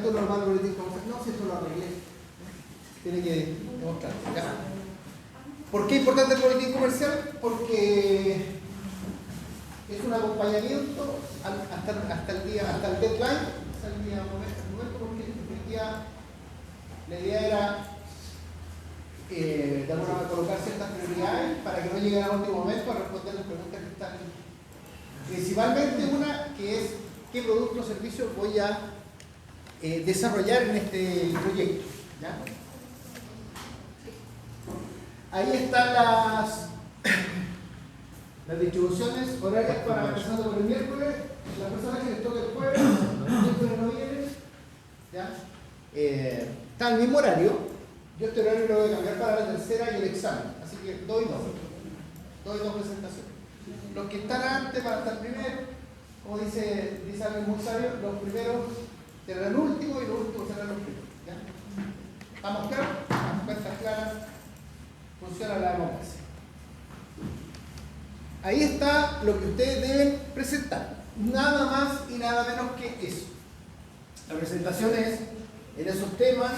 normal de boletín comercial. No, si esto lo arreglé. Tiene que demostrar. ¿Por qué es importante el boletín comercial? Porque es un acompañamiento hasta el deadline, hasta el momento, porque la idea era de alguna manera colocar ciertas prioridades para que no lleguen al último momento a responder las preguntas que están. Principalmente una que es qué producto o servicio voy a desarrollar en este proyecto. ¿Ya? Ahí están las distribuciones horarias para empezando por el miércoles. Las personas que les toca el jueves, el miércoles no vienen. ¿Ya? Está el mismo horario. Yo este horario lo voy a cambiar para la tercera y el examen. Así que doy dos presentaciones. Los que están antes para estar primero, como dice alguien muy sabio, los primeros serán los últimos y los últimos serán los primeros. ¿Ya? ¿Estamos claros? Las cuentas claras. Funciona la democracia. Ahí está lo que ustedes deben presentar. Nada más y nada menos que eso. La presentación es en esos temas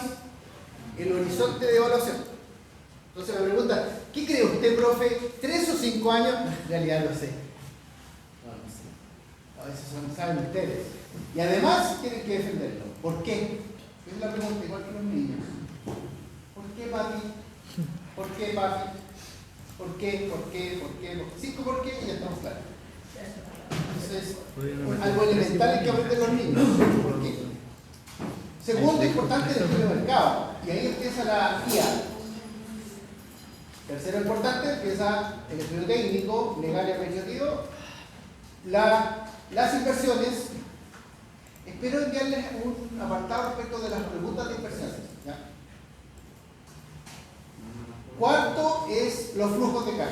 el horizonte de evaluación. Entonces me preguntan, ¿qué cree usted, profe? ¿3 o 5 años? En realidad no sé. No sé. A veces saben ustedes. Y además tienen que defenderlo. ¿Por qué? Es la pregunta igual que los niños. ¿Por qué, papi? ¿Por qué, papi? ¿Por qué? ¿Por qué? ¿Por qué? 5 por qué y ya estamos claros. Eso es algo elemental que aprenden los niños. ¿Por qué? Segundo, importante, el estudio de mercado. Y ahí empieza la IA. Tercero, importante, empieza el estudio técnico, legal y administrativo. Las inversiones. Espero enviarles un apartado respecto de las preguntas de inversiones. ¿Ya? Cuarto es los flujos de caja.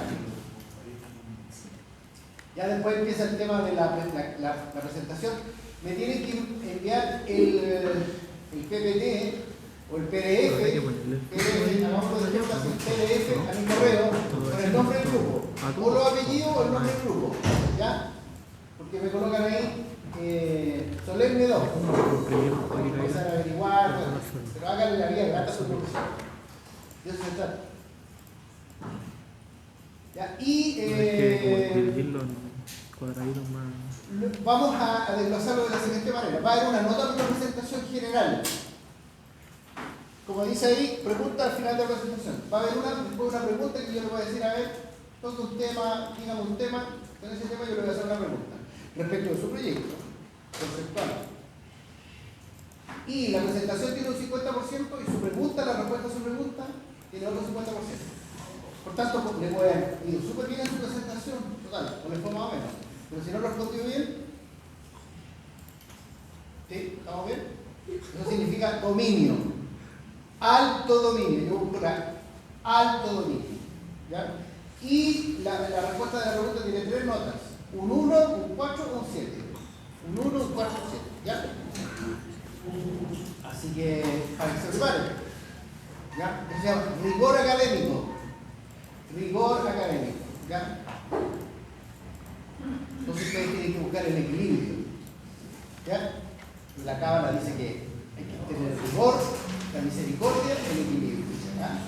Ya después empieza el tema de la presentación. Me tienen que enviar el PPT o el PDF, hagamos de ejemplo así, PDF a mi correo con el nombre del grupo, o los apellidos o el nombre del grupo, ¿ya? Porque me colocan ahí Solemne 2, para empezar a averiguar, pero háganle la vida grata a su profesor. De eso se trata. ¿Ya? Y vamos a desglosarlo de la siguiente manera. Va a haber una nota de presentación general. Como dice ahí, pregunta al final de la presentación. Va a haber una pregunta que yo le voy a decir, a ver, toque un tema, dígame un tema, con ese tema yo le voy a hacer una pregunta respecto de su proyecto conceptual. Y la presentación tiene un 50% y su pregunta, la respuesta a su pregunta, tiene otro 50%. Por tanto, le puede haber ido súper bien en su presentación, total, o le fue más o menos. Pero si no respondió bien, ¿sí? ¿Estamos bien? Eso significa dominio. Alto dominio. Yo busco alto dominio. ¿Ya? Y la respuesta de la pregunta tiene 3 notas. Un 1, un 4 o un 7. Un 1, un 4, un 7. ¿Ya? Así que, para que se preparen. ¿Ya? Se llama rigor académico. Rigor académico. ¿Ya? Entonces ustedes tienen que buscar el equilibrio. ¿Ya? La cábala dice que hay que tener el rigor, la misericordia y el equilibrio. ¿Ya?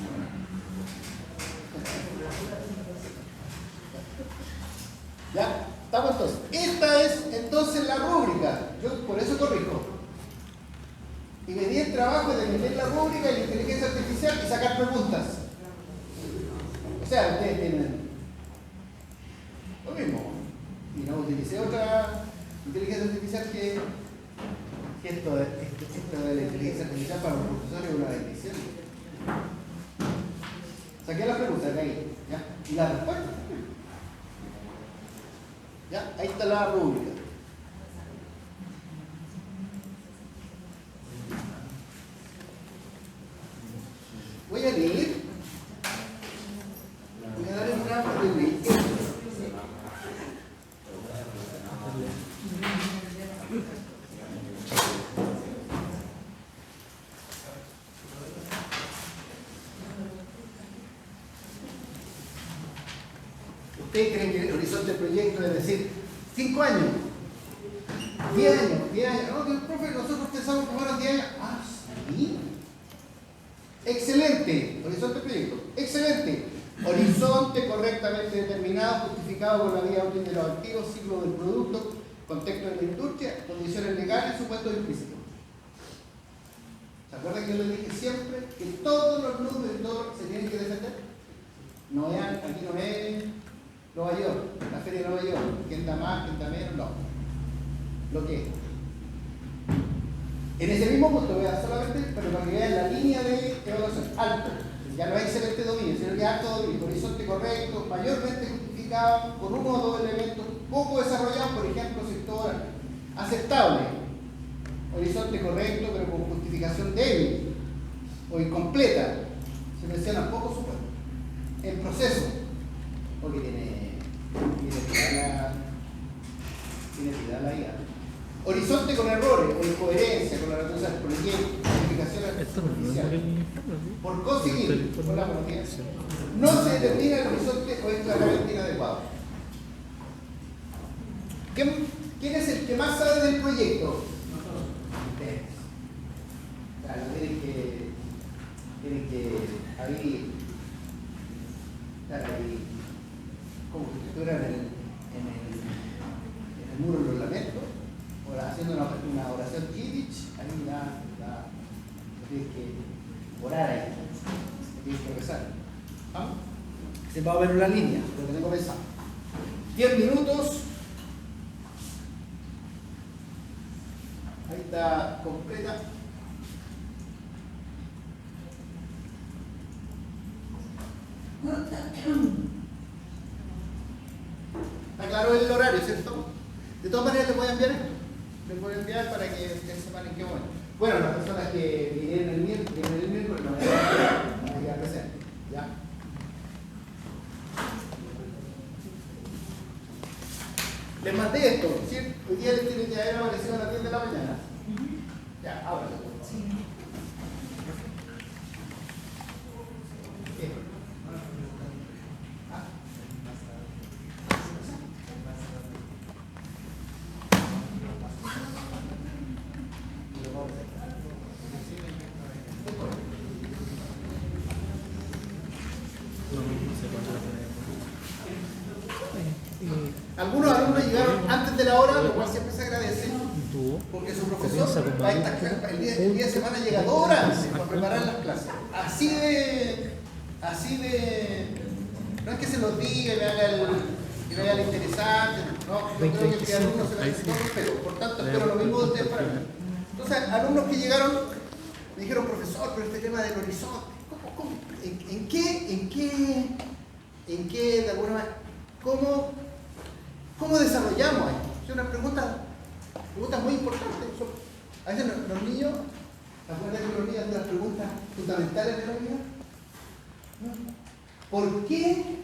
¿Ya? ¿Estamos entonces? Esta es entonces la rúbrica. Yo por eso corrijo. Y me di el trabajo de meter la rúbrica y la inteligencia artificial y sacar preguntas. O sea, ustedes tienen lo mismo. Y no utilicé otra inteligencia artificial que esto de la inteligencia artificial para los profesores es una bendición. Saqué las preguntas de ahí, ¿ya? Y la respuesta. ¿Ya? Ahí está la rúbrica. Voy a leer. Voy a dar un grafo de leer. ¿Ustedes creen que el horizonte del proyecto es decir 5 años, 10 años, 10 años? No, profe, nosotros empezamos los primeros 10 años. Ah, sí. Excelente. Horizonte proyecto. Excelente. Horizonte correctamente determinado, justificado con la vida útil de los activos, ciclo del producto, contexto de la industria, condiciones legales, supuestos implícitos. ¿Se acuerdan que yo les dije siempre que todos los números y todo se tienen que defender? No es, aquí no es Nueva York, la feria de Nueva York, quién da más, quién da menos, no. Lo que es. En ese mismo punto, vean solamente, pero para que vean la línea de evaluación, alto. Ya no es excelente dominio, sino que es alto dominio, horizonte correcto, mayormente justificado, con uno o dos elementos, poco desarrollados, por ejemplo, sector aceptable, horizonte correcto, pero con justificación débil o incompleta, se mencionan pocos supuestos. En proceso, porque tiene tirada la guía. Horizonte con errores o incoherencia con la naturaleza del proyecto, justificaciones superficiales. Por consiguiente, no se determina el horizonte o es claramente inadecuado. ¿Quién es el que más sabe del proyecto? Ustedes. Claro, tienen que ahí, como que estuvieran en el muro de los lamentos, o haciendo una oración yiddish, ahí ya tienes que orar ahí, tienes que rezar. ¿Vamos? Se va a ver una línea, lo que tengo pensado. 10 minutos. Ahí está completa. Está claro el horario, ¿cierto? De todas maneras les voy a enviar esto. Les voy a enviar para que ustedes sepan en qué momento. Bueno, las personas que vinieron el miércoles no van a quedar presentes. ¿Ya? Les mandé esto, ¿sí? Hoy día les tienen que haber aparecido a las 10 de la mañana. Ya, ábralo. Sí. Algunos alumnos llegaron antes de la hora, lo cual siempre se agradece, porque su profesor va a estar, el día de semana llega 2 horas para preparar las clases. Así de, no es que se los diga y vea el interesante, no, yo creo que el alumno se la hace todo, pero por tanto espero lo mismo de ustedes para mí. Entonces, alumnos que llegaron me dijeron, profesor, pero este tema del horizonte, ¿cómo? ¿En qué de alguna manera, ¿cómo desarrollamos esto? Es una pregunta muy importante. A veces los niños, ¿te acuerdas que los niños hacen las preguntas fundamentales de la vida? ¿Por qué,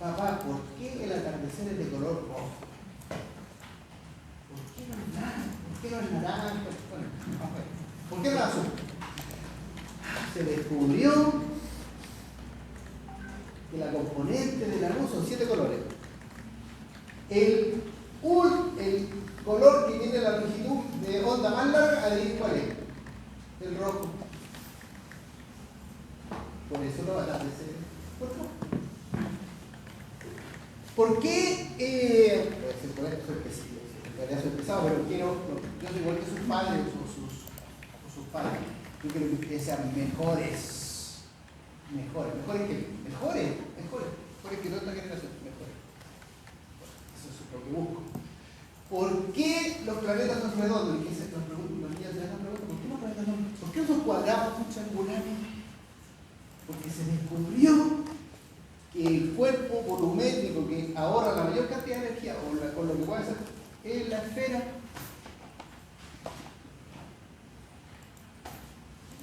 papá, por qué el atardecer es de color rojo? ¿Por qué no es nada? ¿Por qué no es naranja? Bueno, ¿por qué no es azul? Se descubrió que la componente de la luz son 7 colores. El color que tiene la longitud de onda más larga, adivinen cuál es. El rojo. Por eso lo van a hacer. ¿Por qué? Soy pesado, pero yo soy igual que sus padres o sus padres. Yo quiero que ustedes sean mejores que toda esta generación, mejores. Eso es lo que busco. ¿Por qué los planetas son redondos? ¿Y qué se nos preguntan? Los niños se hacen preguntas, ¿por qué los planetas son? ¿Por qué son cuadrados, son triangulares? Porque se descubrió que el cuerpo volumétrico que ahorra la mayor cantidad de energía, o con lo que puede hacer, es la esfera.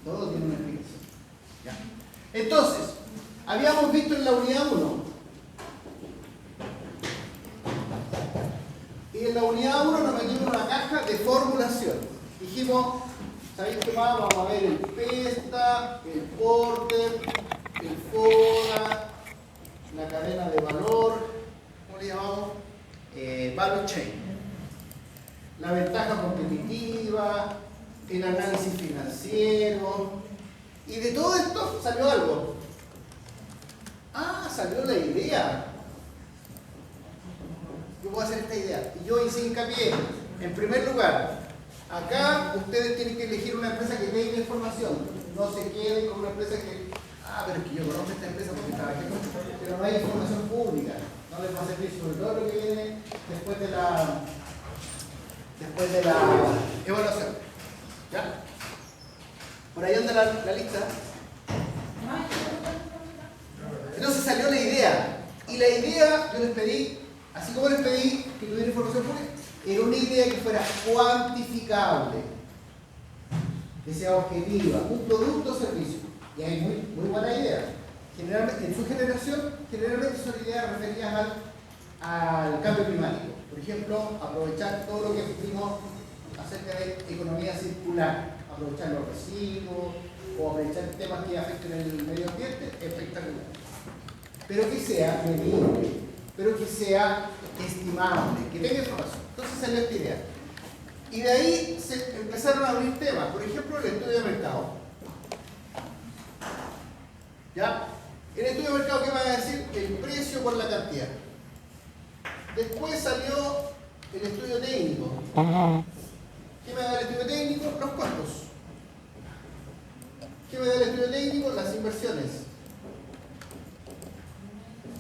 Todo tiene una explicación. ¿Ya? Entonces, habíamos visto en la unidad 1. Y en la unidad 1 nos metimos en una caja de formulación. Dijimos, ¿sabéis qué más? Vamos a ver el PESTA, el Porter, el FODA, la cadena de valor, ¿cómo le llamamos? Value Chain. La ventaja competitiva, el análisis financiero, y de todo esto salió algo. Salió la idea. Yo voy a hacer esta idea. Y yo hice hincapié. En primer lugar, acá ustedes tienen que elegir una empresa que tenga información. No se queden con una empresa que... pero es que yo conozco esta empresa porque trabajé mucho. Pero no hay información pública. No les va a servir sobre todo lo que viene después de la evaluación. ¿Ya? Por ahí anda la lista. Entonces salió la idea. Y la idea, yo les pedí, así como les pedí que tuviera información pública, era una idea que fuera cuantificable, que sea objetiva, un producto o servicio. Y hay muy buena idea. Generalmente, en su generación, generalmente son ideas referidas al cambio climático. Por ejemplo, aprovechar todo lo que vimos acerca de economía circular, aprovechar los residuos o aprovechar temas que afecten el medio ambiente, espectacular. Pero que sea medible, pero que sea estimable, que tenga información. Entonces salió esta idea. Y de ahí se empezaron a abrir temas, por ejemplo, el estudio de mercado. ¿Ya? El estudio de mercado, ¿qué va a decir? El precio por la cantidad. Después salió el estudio técnico. ¿Qué me da el estudio técnico? Los costos. ¿Qué me da el estudio técnico? Las inversiones.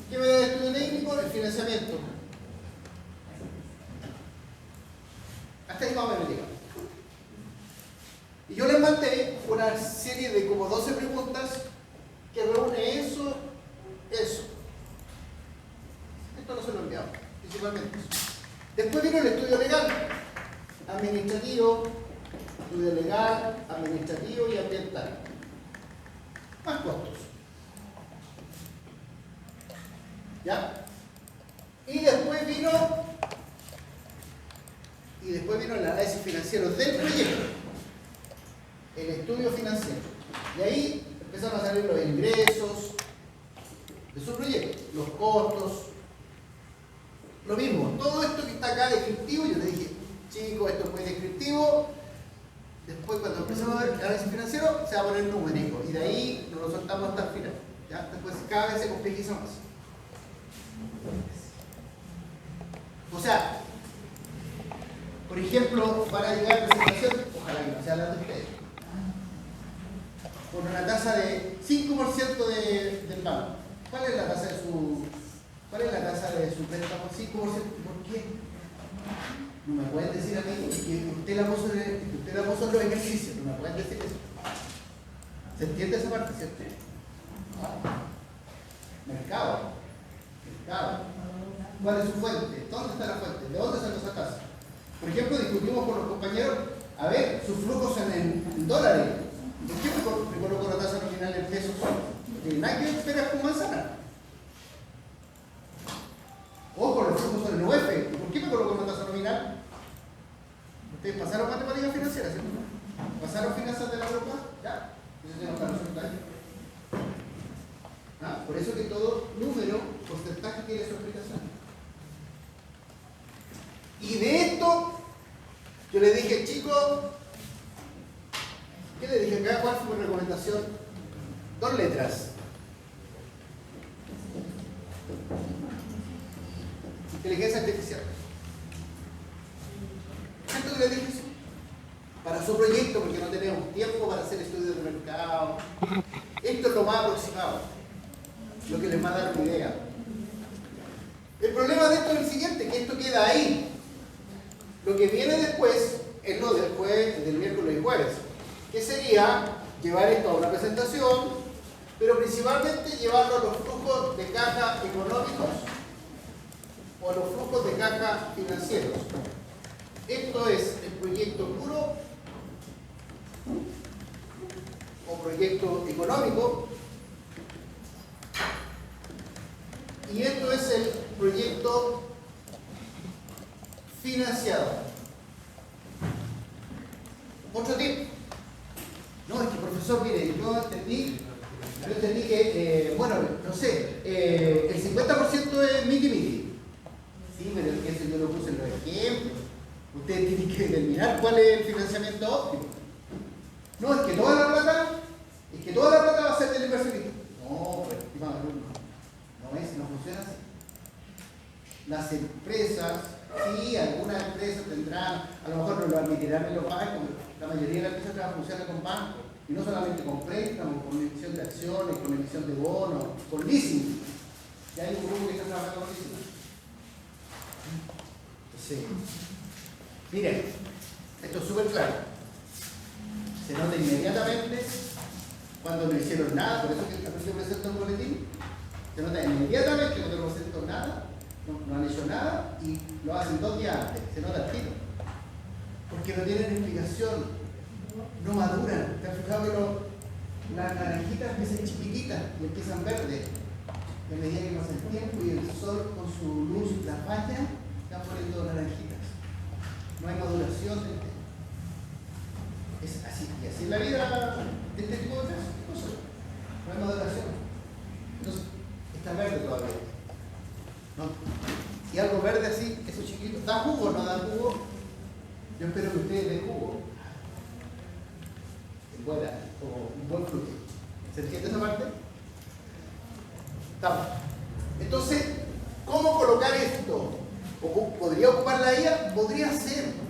¿Qué me da el estudio técnico? El financiamiento. Hasta ahí vamos a ver. Y yo les mandé una serie de como 12 preguntas que reúne eso. Esto no se lo he enviado, principalmente eso. Después vino el estudio legal, administrativo, estudio legal, administrativo y ambiental. Más costos. ¿Ya? Y después vino el análisis financiero del proyecto, el estudio financiero. Y ahí empezaron a salir los ingresos de su proyecto, los costos, lo mismo. Todo esto que está acá descriptivo, yo le dije, chicos, esto es muy descriptivo. Después, cuando empezamos a ver el análisis financiero, se va a poner numérico. Y de ahí nos lo soltamos hasta el final. ¿Ya? Después, cada vez se complejiza más. O sea, por ejemplo, van a llegar a presentación, ojalá que no sea la de ustedes, con una tasa de 5% del banco. ¿Cuál es la tasa de su préstamo? 5%. ¿Por qué? No me pueden decir a mí que usted la puso en los ejercicios. No me pueden decir eso. ¿Se entiende esa parte, cierto? Mercado. ¿Cuál es su fuente? ¿Dónde está la fuente? ¿De dónde salió esa tasa? Por ejemplo, discutimos con los compañeros, a ver, sus flujos en dólares. ¿Por qué me coloco la tasa nominal en pesos? No tiene nada que ver con manzana. O con los flujos en el UF. ¿Y por qué me coloco una tasa nominal? Ustedes pasaron matemáticas financieras, ¿cierto? ¿Pasaron finanzas de la Europa? Ya. Eso ya no está resuelto ahí. Por eso que todo número, porcentaje tiene su explicación. Y de esto, yo le dije, chicos, ¿qué le dije acá? ¿Cuál fue mi recomendación? 2 letras. Inteligencia artificial. ¿Cuánto le dije eso? Para su proyecto, porque no tenemos tiempo para hacer estudios de mercado. Esto es lo más aproximado, lo que les va a dar una idea. El problema de esto es el siguiente, que esto queda ahí. Lo que viene después es lo del miércoles y jueves, que sería llevar esto a una presentación, pero principalmente llevarlo a los flujos de caja económicos o a los flujos de caja financieros. Esto es el proyecto puro o proyecto económico, y esto es el proyecto financiado. Otro tip. No, es que profesor, mire, yo entendí que, bueno, no sé, el 50% es miti-miti. Sí, pero es que eso yo lo puse en los ejemplos. Ustedes tienen que determinar cuál es el financiamiento óptimo. No, es que toda la plata va a ser del inversionista. No, pues, estimado alumno, no funciona así. Las empresas, sí, algunas empresas tendrán, a lo mejor no lo admitirán en los bancos, la mayoría de las empresas funcionan con bancos, y no solamente con préstamos, con emisión de acciones, con emisión de bonos, con leasing. Ya hay un grupo que está trabajando con leasing. Sí. Miren, esto es súper claro. Se nota inmediatamente cuando no hicieron nada, por eso que al principio presento un boletín. Se nota inmediatamente cuando no presento nada, no han hecho nada y lo hacen 2 días antes. Se nota el tiro. Porque no tienen explicación, no maduran. ¿Te has fijado que las naranjitas empiezan chiquititas y empiezan verdes? Y a medida que pasa el tiempo y el sol con su luz las baña, están poniendo naranjitas. No hay maduración del tema. Es así, y así es la vida de este tipo de cosas. No hay maduración. Entonces, está verde todavía. ¿No? Y algo verde así, eso chiquito, ¿da jugo o no da jugo? Yo espero que ustedes den jugo. Buena, como un buen fruto. ¿Se entiende esa parte? Estamos. Entonces, ¿cómo colocar esto? ¿Podría ocupar la IA? Podría ser.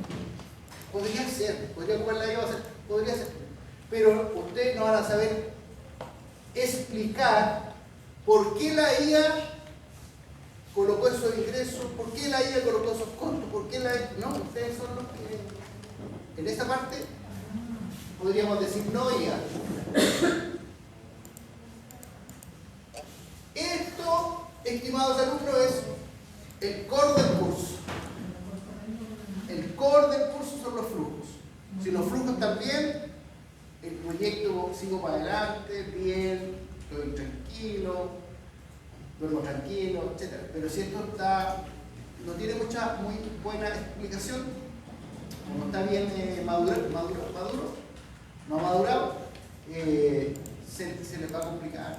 Podría ocupar la IA, podría ser. Pero ustedes no van a saber explicar por qué la IA colocó esos ingresos, por qué la IA colocó esos costos, por qué la IA... No, ustedes son los que... En esta parte podríamos decir no IA. Esto, estimados alumnos, es el core del curso. El core del curso son los flujos. Si los flujos están bien, el proyecto sigo para adelante, bien, estoy tranquilo, duermo tranquilo, etc. Pero si esto no tiene muy buena explicación, como está bien maduro, no madurado, se les va a complicar.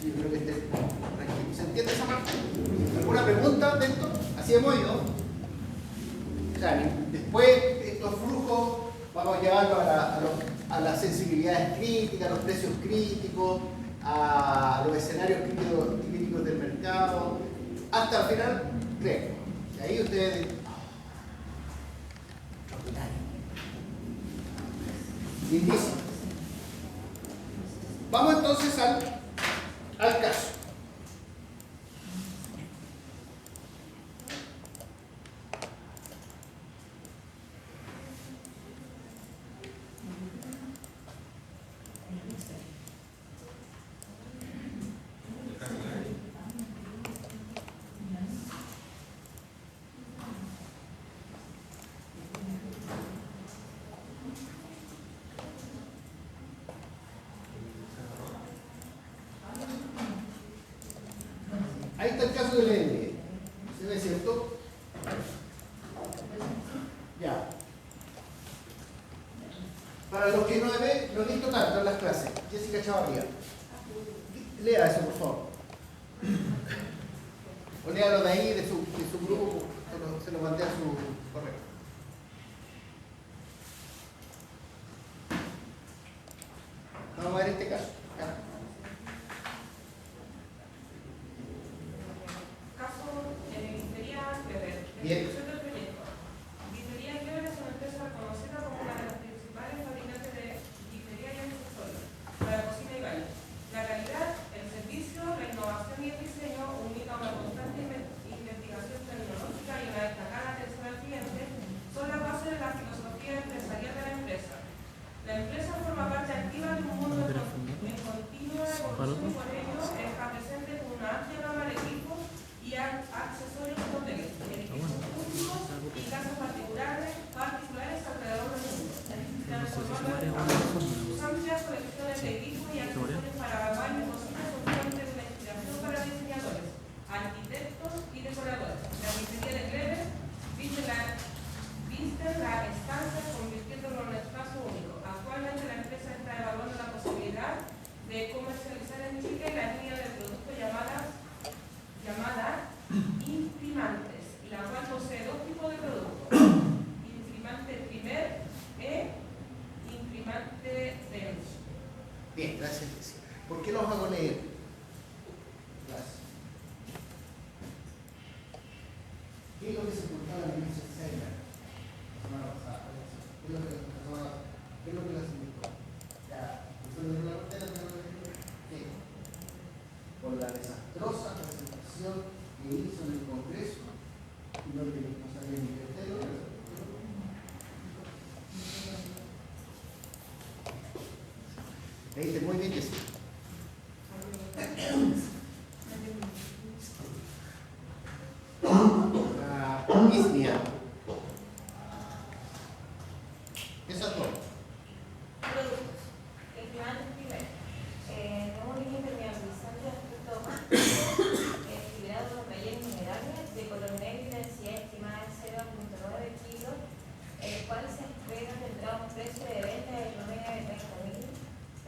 Sí, yo creo que esté tranquilo. ¿Se entiende esa parte? ¿Alguna pregunta de esto? Así hemos ido. Claro, después estos flujos vamos a llevarlo a las sensibilidades críticas, a los precios críticos, a los escenarios críticos del mercado, hasta el final, creo. Y ahí ustedes dicen, lindísimo. Vamos entonces al caso. Ahí está el caso del END. ¿Se ve, cierto? Ya. Para los que no he visto tanto en las clases, Jessica Chavarría. Lea eso, por favor. O léalo de ahí, de su grupo, se lo mandé a su correo. Vamos a ver este caso. Bien. Bisutería Clever es una empresa conocida como una de las principales fabricantes de bijutería y accesorios para cocina y baño. La calidad, el servicio, la innovación y el diseño, unida a una constante investigación tecnológica y una destacada atención al cliente, son la base de la filosofía empresarial de la empresa. La empresa forma parte activa de un mundo en continua evolución y por ello está presente con una amplia gama de equipos y accesorios de hoteles, edificios públicos y casas particulares alrededor del mundo, transformando sus amplias colecciones de equipos y accesorios para baño y cocina son fuentes de inspiración para diseñadores, arquitectos y decoradores. La bisutería de Clever viste la estancia convirtiéndolo en un espacio único. Actualmente la empresa está evaluando la posibilidad de comercializar en Chile la línea de productos llamada imprimantes, la cual posee 2 tipos de productos: imprimante primer e imprimante Bien, gracias, Alicia. ¿Por qué los hago leer? Gracias. ¿Qué es lo que se ocultaba en la 2016? La semana pasada. ¿Qué es lo que las invitó? Ya, ¿usted lo dio la cartera? ¿Qué? Por la desastrosa presentación que hizo en el Congreso, y no sabía ni qué hacer. Leíste muy bien que sí. La isnia. Esas dos. Productos. El primero, nuevo límite impermeabilizante de aspecto equilibrado con talleres minerales de color negro y densidad estimada de 0.9 kilos, el cual se entrega tendrá un precio de venta de promedio de 30.000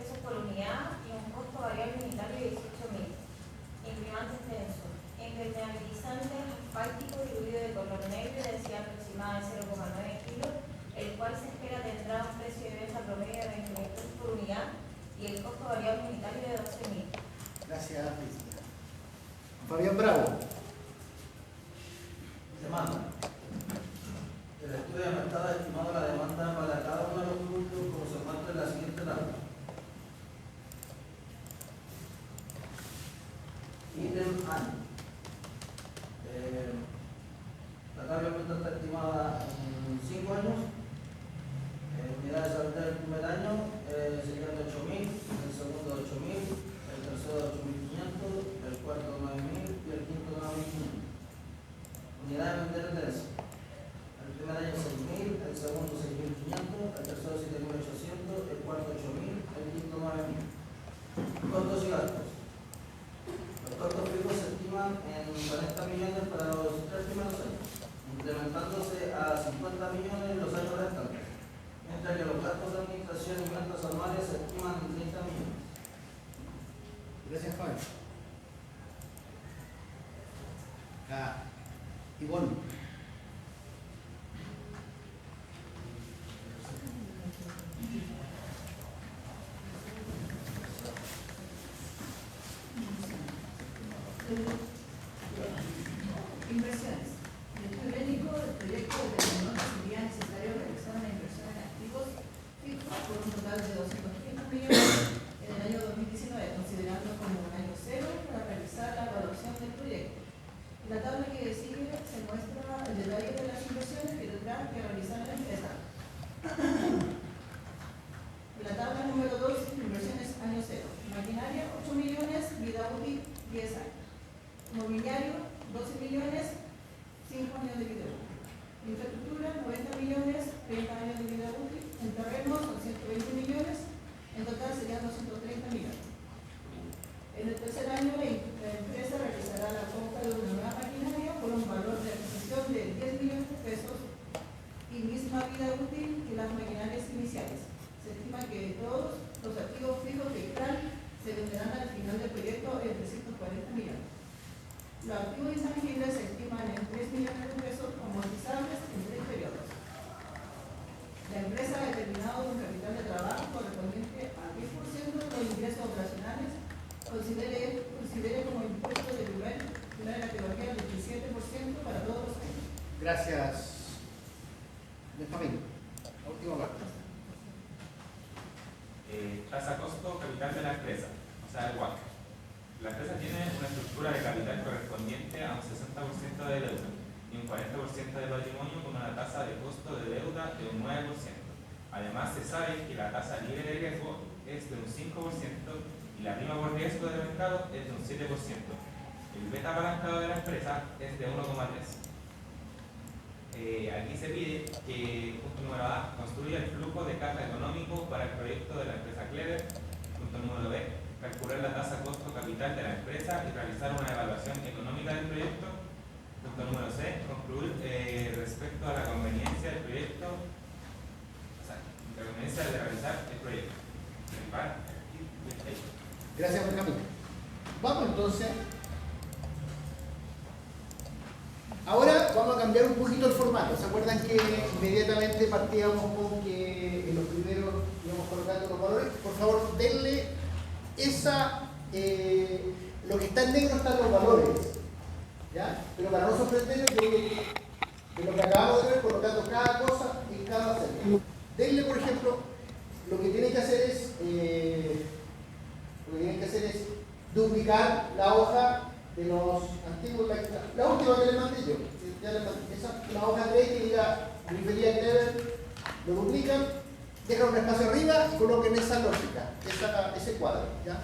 pesos por unidad y un costo variable unitario de 18.000. Imprimantes tenso. Impermeabilizante asfáltico diluido de color negro y densidad aproximada de 0.9 kilos, el cual se espera tendrá un precio de venta promedio de 20.000 pesos por unidad y el costo variable unitario de 12.000. Gracias, Cristina. Fabián Bravo. Demanda. El estudio de mercado ha estimado la demanda para cada uno de los productos como se muestra en la siguiente tabla. Ítem año. La tabla está estimada en 5 años. Unidades a vender el primer año serían de 8.000, el segundo de 8.000, el tercero de 8.500, el cuarto de 9.000 y el quinto de 9.500. Unidades a vender el tercero. El primer año 6.000, el segundo 6.500, el tercero 7.800, el cuarto 8.000, el quinto 9.000. Costos y gastos. Los costos fijos se estiman en 40 millones para los 3 primeros años, incrementándose a 50 millones en los años restantes, mientras que los gastos de administración y ventas anuales se estiman en 30 millones. Gracias, Fabián. Ivonne. Inversiones. En el técnico del proyecto determinó que sería necesario realizar una inversión en activos fijos por un total de 230 millones en el año 2019, considerando como un año cero para realizar la evaluación del proyecto. En la tabla que sigue se muestra el detalle de las inversiones que tendrá que realizar la empresa. En la tabla número 2, inversiones año cero. Maquinaria, 8 millones, vida útil, 10 años. Mobiliario, 12 millones, 5 años de vida útil. Infraestructura, 90 millones, 30 años de vida útil. En terrenos, son 120 millones, en total serían 230 millones. En el tercer año, la empresa realizará la compra de una nueva maquinaria por un valor de adquisición de 10 millones de pesos y misma vida útil que las maquinarias iniciales. Se estima que todos los activos fijos de ICRAN se venderán al final del proyecto en 340 millones. Los activos intangibles se estiman en 3 millones de pesos amortizables en 3 periodos. La empresa ha determinado un capital de trabajo correspondiente al 10% de los ingresos operacionales, considere como impuesto de una categoría del 17% para todos los años. Gracias. Benjamín. La última parte. Tasa costo capital de la empresa, o sea, el WACC. La empresa tiene una estructura de capital correspondiente a un 60% de deuda y un 40% de patrimonio con una tasa de costo de deuda de un 9%. Además, se sabe que la tasa libre de riesgo es de un 5% y la prima por riesgo del mercado es de un 7%. El beta apalancado de la empresa es de 1,3. Aquí se pide que, punto número A, construya el flujo de caja económico para el proyecto de la empresa Clever. Punto número B, calcular la tasa costo capital de la empresa y realizar una evaluación económica del proyecto. Punto número C, concluir respecto a la conveniencia del proyecto, o sea, la conveniencia de realizar el proyecto. Gracias, Benjamín. Vamos entonces. Ahora vamos a cambiar un poquito el formato. ¿Se acuerdan que inmediatamente partíamos con que en los primeros íbamos colocando los valores? Por favor, denle lo que está en negro están los valores, ¿ya? Pero para no sorprenderles de lo que acabamos de ver, colocando cada cosa en cada celda. Denle, por ejemplo, lo que tienen que hacer es duplicar la hoja de los antiguos, la última que les mandé yo. Ya les mandé. La hoja 3 que diga grifería Clever, lo duplican, dejan un espacio arriba y coloquen esa lógica, ese cuadro, ¿ya?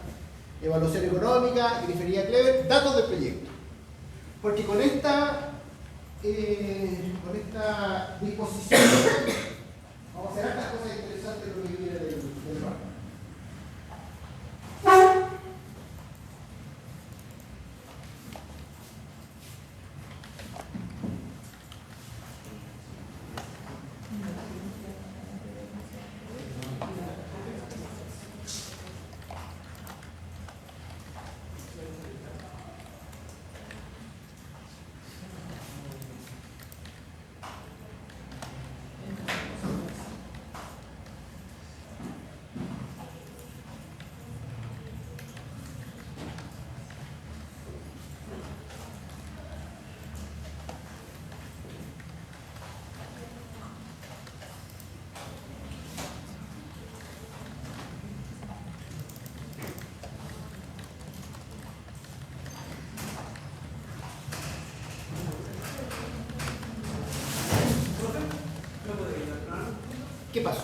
Evaluación económica, grifería Clever, datos del proyecto. Porque con esta disposición vamos a hacer estas cosas interesantes de lo que viene del banco. ¿Qué pasó?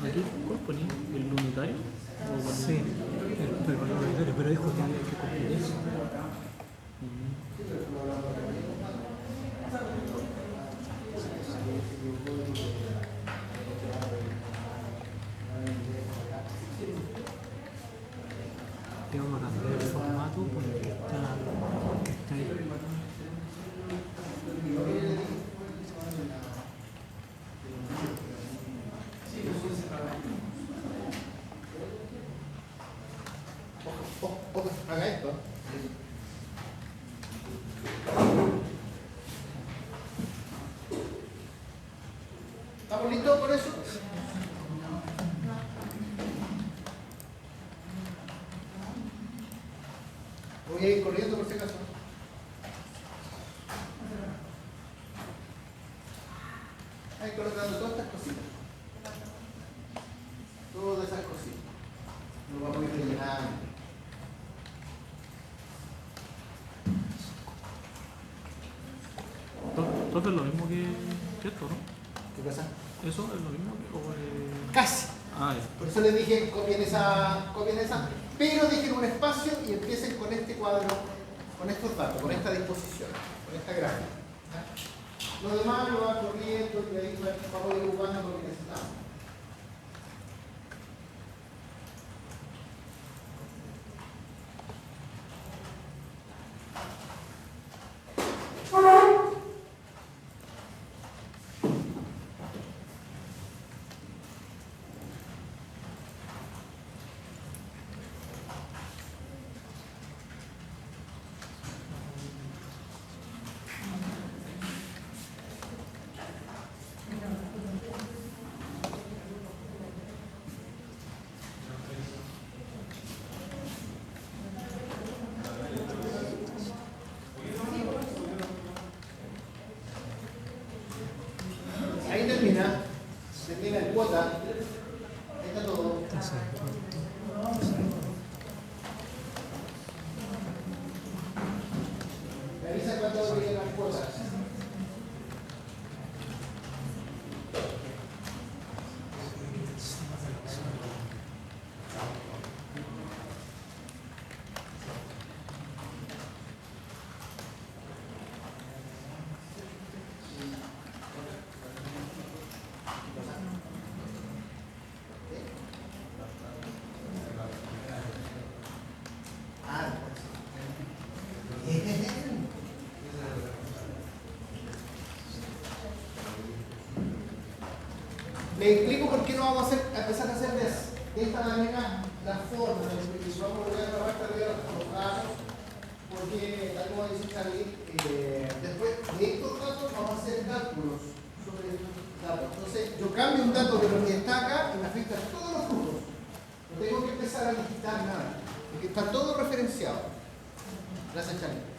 ¿Aquí? ¿Cuál ponía? ¿El unitario? Sí, el unitario, pero dijo que había que copiar eso. Vamos a cambiar el formato porque está ahí. Haga esto. ¿Estamos listos con eso? Voy a ir corriendo por si acaso. Ahí colocando todas estas cositas. Todas esas cositas. Lo vamos a ir rellenando. Todo es lo mismo que esto, ¿no? ¿Qué pasa? ¿Eso es lo mismo que...? Casi. Ah, ya. Por eso les dije, copien esa, pero dejen un espacio y empiecen con este cuadro, con estos datos, con esta disposición, con esta gráfica. ¿Ya? Lo demás lo van corriendo y ahí vamos a ir jugando lo que necesitamos. Ahí termina el cuota, ahí está todo. Me avisa cuánto vienen las cuotas. Les explico por qué no vamos a empezar a hacer de esta manera la forma, porque si vamos a volver a la parte de los brazos, porque dato de lo que está acá y me afecta a todos los flujos. No tengo que empezar a digitar nada, porque está todo referenciado. Gracias, Charlie.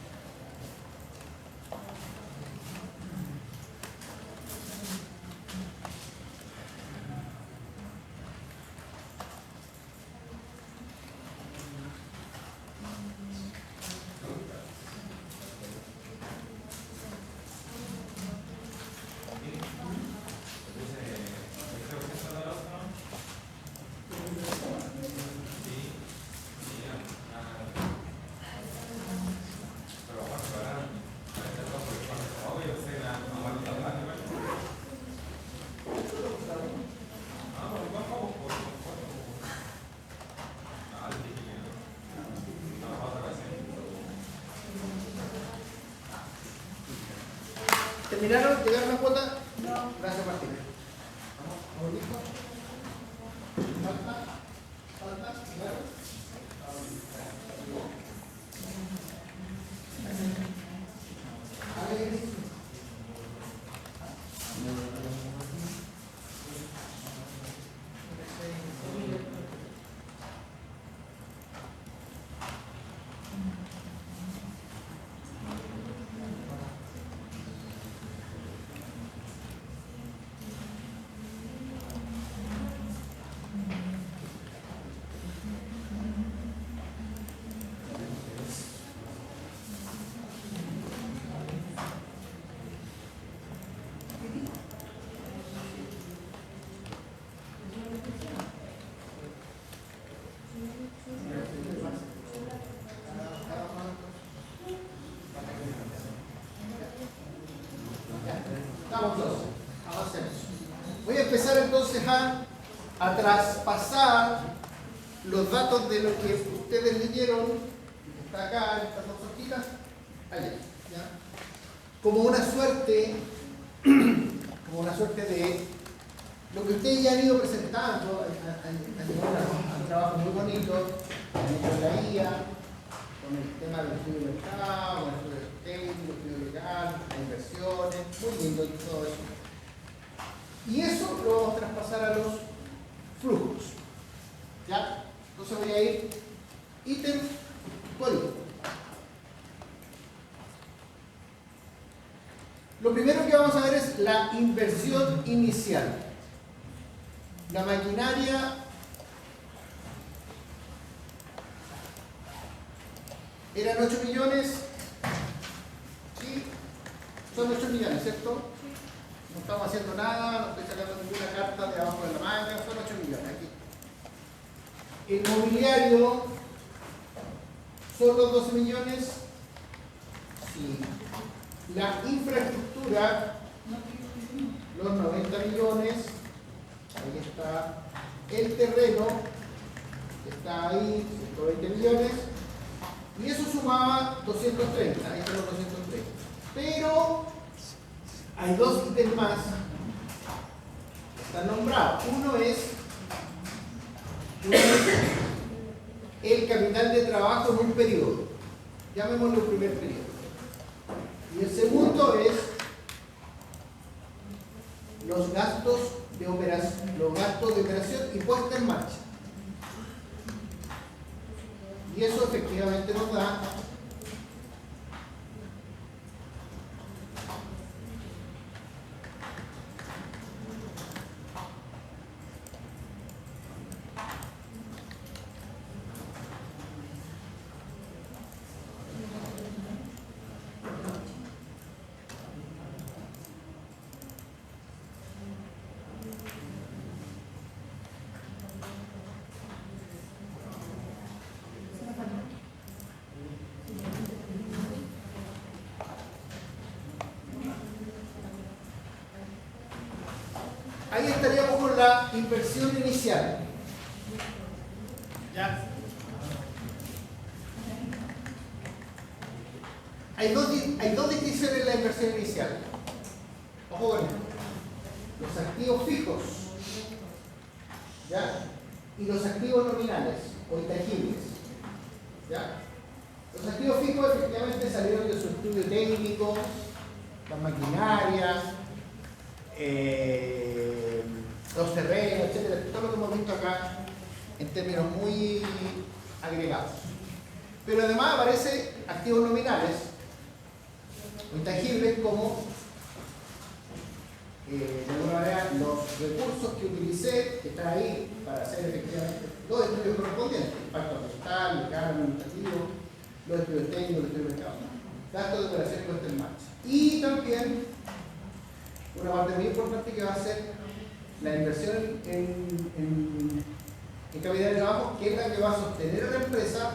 ¿Terminaron? ¿Llegaron a la cuota? No. Gracias, Martín. ¿Vamos listos? Falta, claro. Estamos todos. Avancemos. Voy a empezar entonces a traspasar los datos de lo que ustedes leyeron, que está acá en estas dos hojitas, allá. ¿Ya? Como una suerte de lo que ustedes ya han ido presentando, han trabajo muy bonito, han hecho la IA, con el tema del estudio de mercado, el estudio técnico, el estudio legal, las inversiones, muy lindo todo eso. Y eso lo vamos a traspasar a los flujos. ¿Ya? Entonces voy a ir ítem por ítem. Lo primero que vamos a ver es la inversión inicial. La maquinaria eran 8 millones. ¿Sí? Son 8 millones, ¿cierto? No estamos haciendo nada, no estoy sacando ninguna carta de abajo de la manga, son 8 millones aquí. El mobiliario son los 12 millones. Sí. La infraestructura, los 90 millones. Ahí está el terreno, está ahí, 120 millones. Y eso sumaba 230, ahí están los 230. Pero hay dos ítems más que están nombrados. Uno es el capital de trabajo en un periodo. Llamémoslo el primer periodo. Y el segundo es los gastos de operación y puesta en marcha. Y eso efectivamente nos da ahí estaríamos con la inversión inicial. ¿Ya? Hay dos distinciones en la inversión inicial. Ojo con esto. Los activos fijos, ¿ya? Y los activos nominales o intangibles. ¿Ya? Los activos fijos efectivamente salieron de su estudio técnico, las maquinarias, los terrenos, etcétera, todo lo que hemos visto acá en términos muy agregados. Pero además aparece activos nominales o intangibles como de alguna manera los recursos que utilicé, que están ahí para hacer efectivamente los estudios correspondientes, impacto ambiental, legal, administrativo, los estudios técnicos, los estudios de mercado, gastos de operación y puesta en marcha. Y también una parte muy importante que va a ser la inversión en capital de trabajo, que es la que va a sostener a la empresa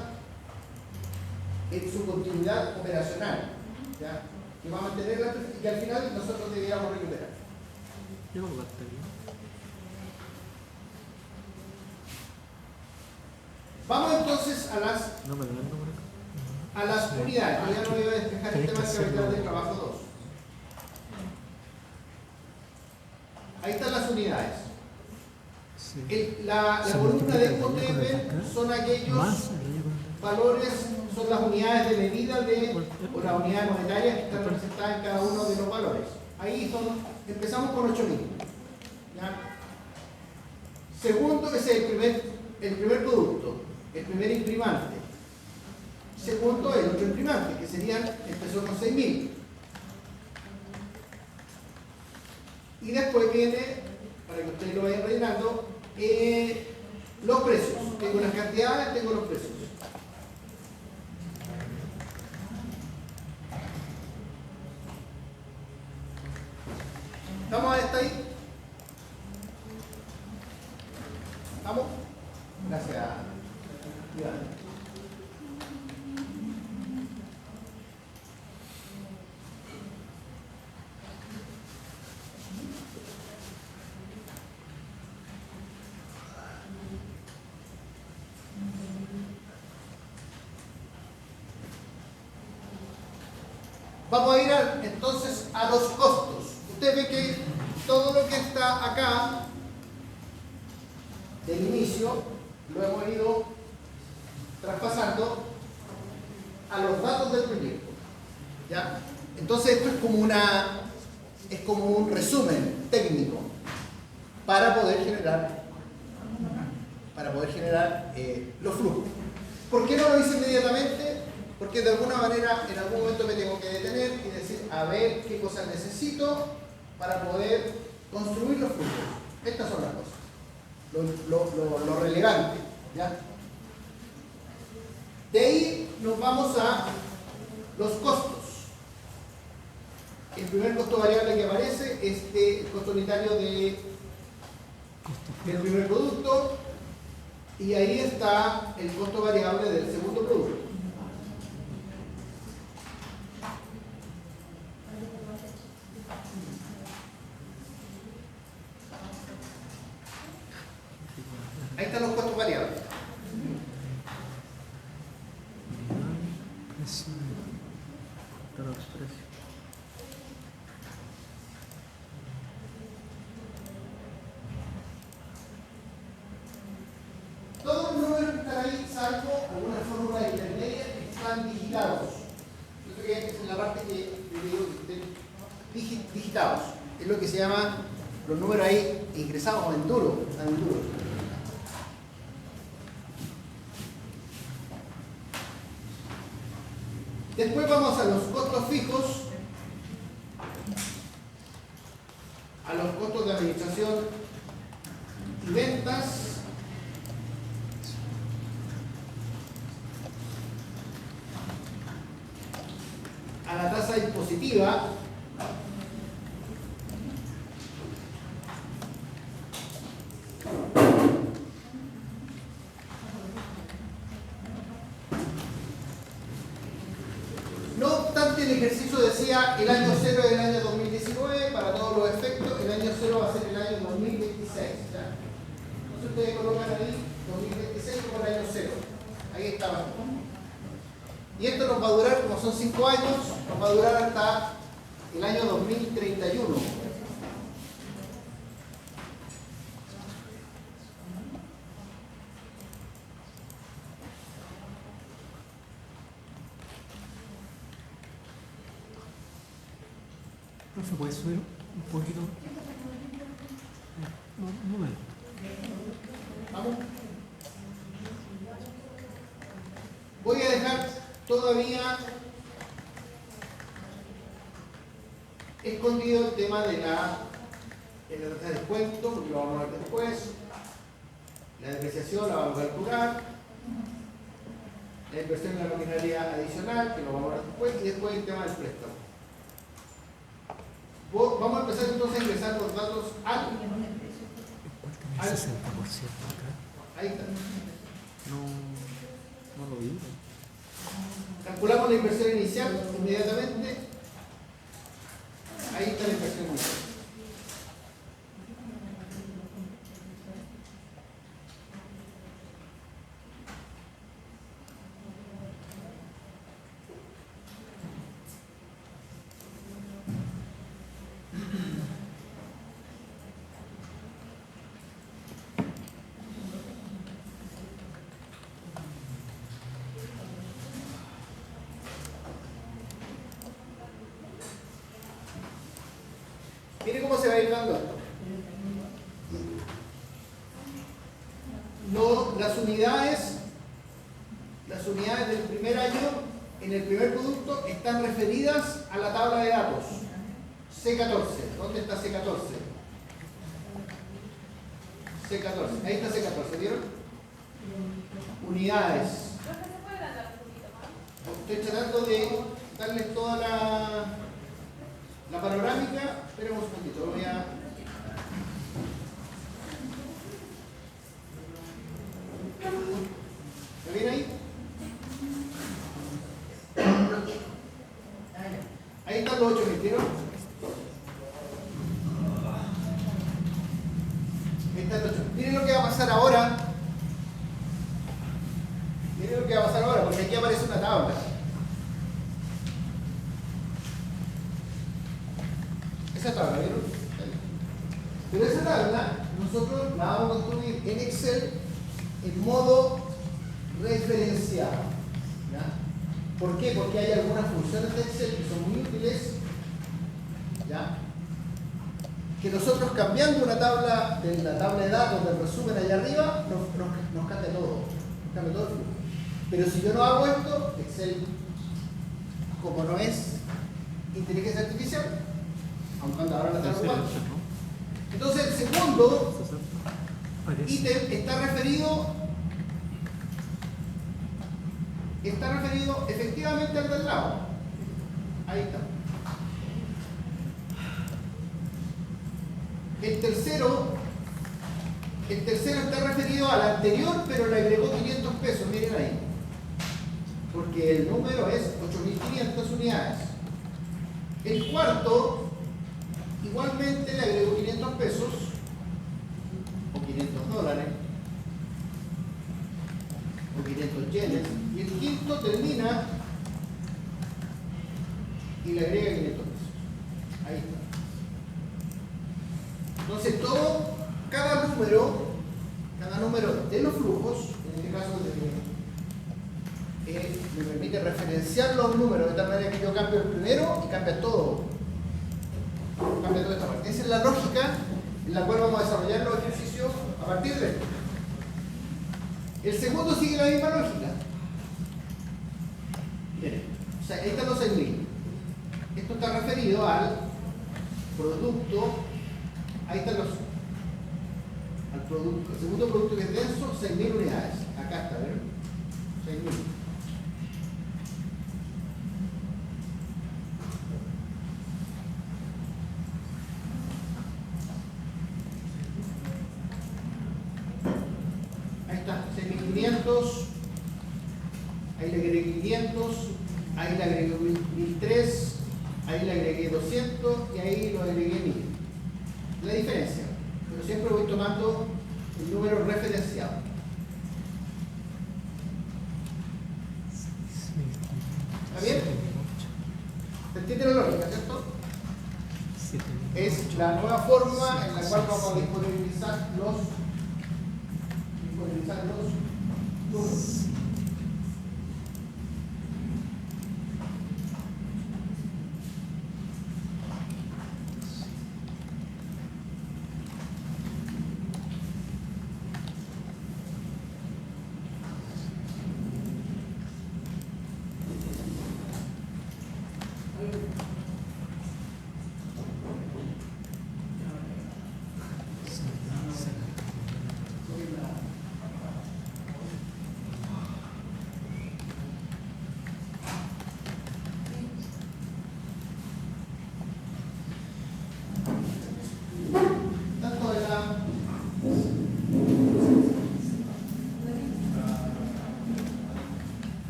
en su continuidad operacional, ¿ya? Que va a mantenerla y que al final nosotros deberíamos recuperar. Yo no gastaría. Vamos entonces No me lo vendo por acá. a las unidades. Yo ya no voy a despejar el tema del capital de trabajo 2. Ahí están las unidades. Sí. La Se columna de multiplica con el OTP tancar. son aquellos Más, valores, son las unidades de medida o las unidades monetarias que están representadas en cada uno de los valores. Ahí empezamos con 8.000. ¿Ya? Segundo, ese es el primer producto, el primer imprimante. Segundo, el otro imprimante, que empezó con 6.000. Y después viene, para que ustedes lo vayan rellenando, los precios. Tengo las cantidades, tengo los precios. ¿Estamos hasta ahí? ¿Estamos? Gracias, Iván. Vamos a ir entonces a los costos. Usted ve que todo lo que está acá del inicio lo hemos ido traspasando a los datos del proyecto. ¿Ya? Entonces esto es como un resumen técnico para poder generar los flujos. ¿Por qué no lo hice inmediatamente? Porque de alguna manera en algún momento me tengo que detener y decir, a ver qué cosas necesito para poder construir los flujos. Estas son las cosas, lo relevante, ¿ya? De ahí nos vamos a los costos. El primer costo variable que aparece es el costo unitario del primer producto, y ahí está el costo variable del segundo producto. Ahí están los costos variables. Todos los números que están ahí, salvo algunas fórmulas intermedias, están digitados. Eso que es la parte que yo digo que estén digitados. Es lo que se llama los números ahí ingresados en duro. Después vamos a los costos fijos, a los costos de administración y ventas, a la tasa impositiva, no obstante el ejercicio decía el año cero es el año 2019, para todos los efectos el año cero va a ser el año 2026. ¿Ya? Entonces ustedes colocan ahí 2026 como el año cero, ahí está. Y esto nos va a durar, como son 5 años, nos va a durar hasta el año 2031. Profe, ¿puedes subir un poquito? Un momento. ¿Vamos? Voy a dejar todavía escondido el tema de la tasa de descuento, porque lo vamos a ver después. La depreciación la vamos a calcular. La inversión en la maquinaria adicional, que lo vamos a ver después. Y después el tema del préstamo. Vamos a empezar entonces a ingresar los datos al... ¿Cuál tiene el 60% acá? Ahí está. No lo vi. Calculamos la inversión inicial inmediatamente. Ahí está la inversión inicial. Mire cómo se va a ir dando esto. No, las unidades del primer año en el primer producto están referidas a la tabla de datos. C14. ¿Dónde está C14? C14. Ahí está C14, ¿vieron? Unidades. ¿Profe, se puede dar un poquito más? Estoy tratando de darles toda la panorámica. Esperemos un poquito, voy a... ¿Está bien ahí? Ahí están los 8.000, ¿vieron? Ahí están los 8.000. Miren lo que va a pasar ahora. Miren lo que va a pasar ahora, porque aquí aparece una tabla. Esa tabla, ¿vieron? Pero esa tabla nosotros la vamos a construir en Excel en modo referenciado. ¿Ya? ¿Por qué? Porque hay algunas funciones de Excel que son muy útiles, ¿ya? Que nosotros cambiando una tabla de la tabla de datos del resumen allá arriba nos cambia todo. Nos cambia todo el flujo. Pero si yo no hago esto, Excel, como no es inteligencia artificial, aunque ahora la están ocupando. Entonces el segundo ítem está referido efectivamente al del lado. Ahí está. El tercero está referido al anterior, pero le agregó 500 pesos, miren ahí. Porque el número es 8.500 unidades. El cuarto, igualmente le agregó 500 pesos, o 500 dólares, o 500 yenes. Y el quinto termina y le agrega 500 pesos. Ahí está. Entonces cada número de los flujos, en este caso me permite referenciar los números de tal manera que yo cambio el primero y cambia todo. Cambia toda esta parte. Esa es la lógica en la cual vamos a desarrollar los ejercicios a partir de esto. El segundo sigue la misma lógica. Miren, o sea, ahí están los 6.000. Esto está referido al producto. Ahí están al producto, el segundo producto que es denso, 6.000 unidades. Acá está, ¿ven? 6.000. Ahí está, 6.500. Ahí le agregué 500. Ahí le agregué 1.003. Ahí le agregué 200 y ahí lo agregué 1.000. La diferencia, pero siempre voy tomando el número referenciado. ¿Está bien? ¿Se entiende la lógica, cierto? Es la nueva forma en la cual vamos a disponibilizar los números.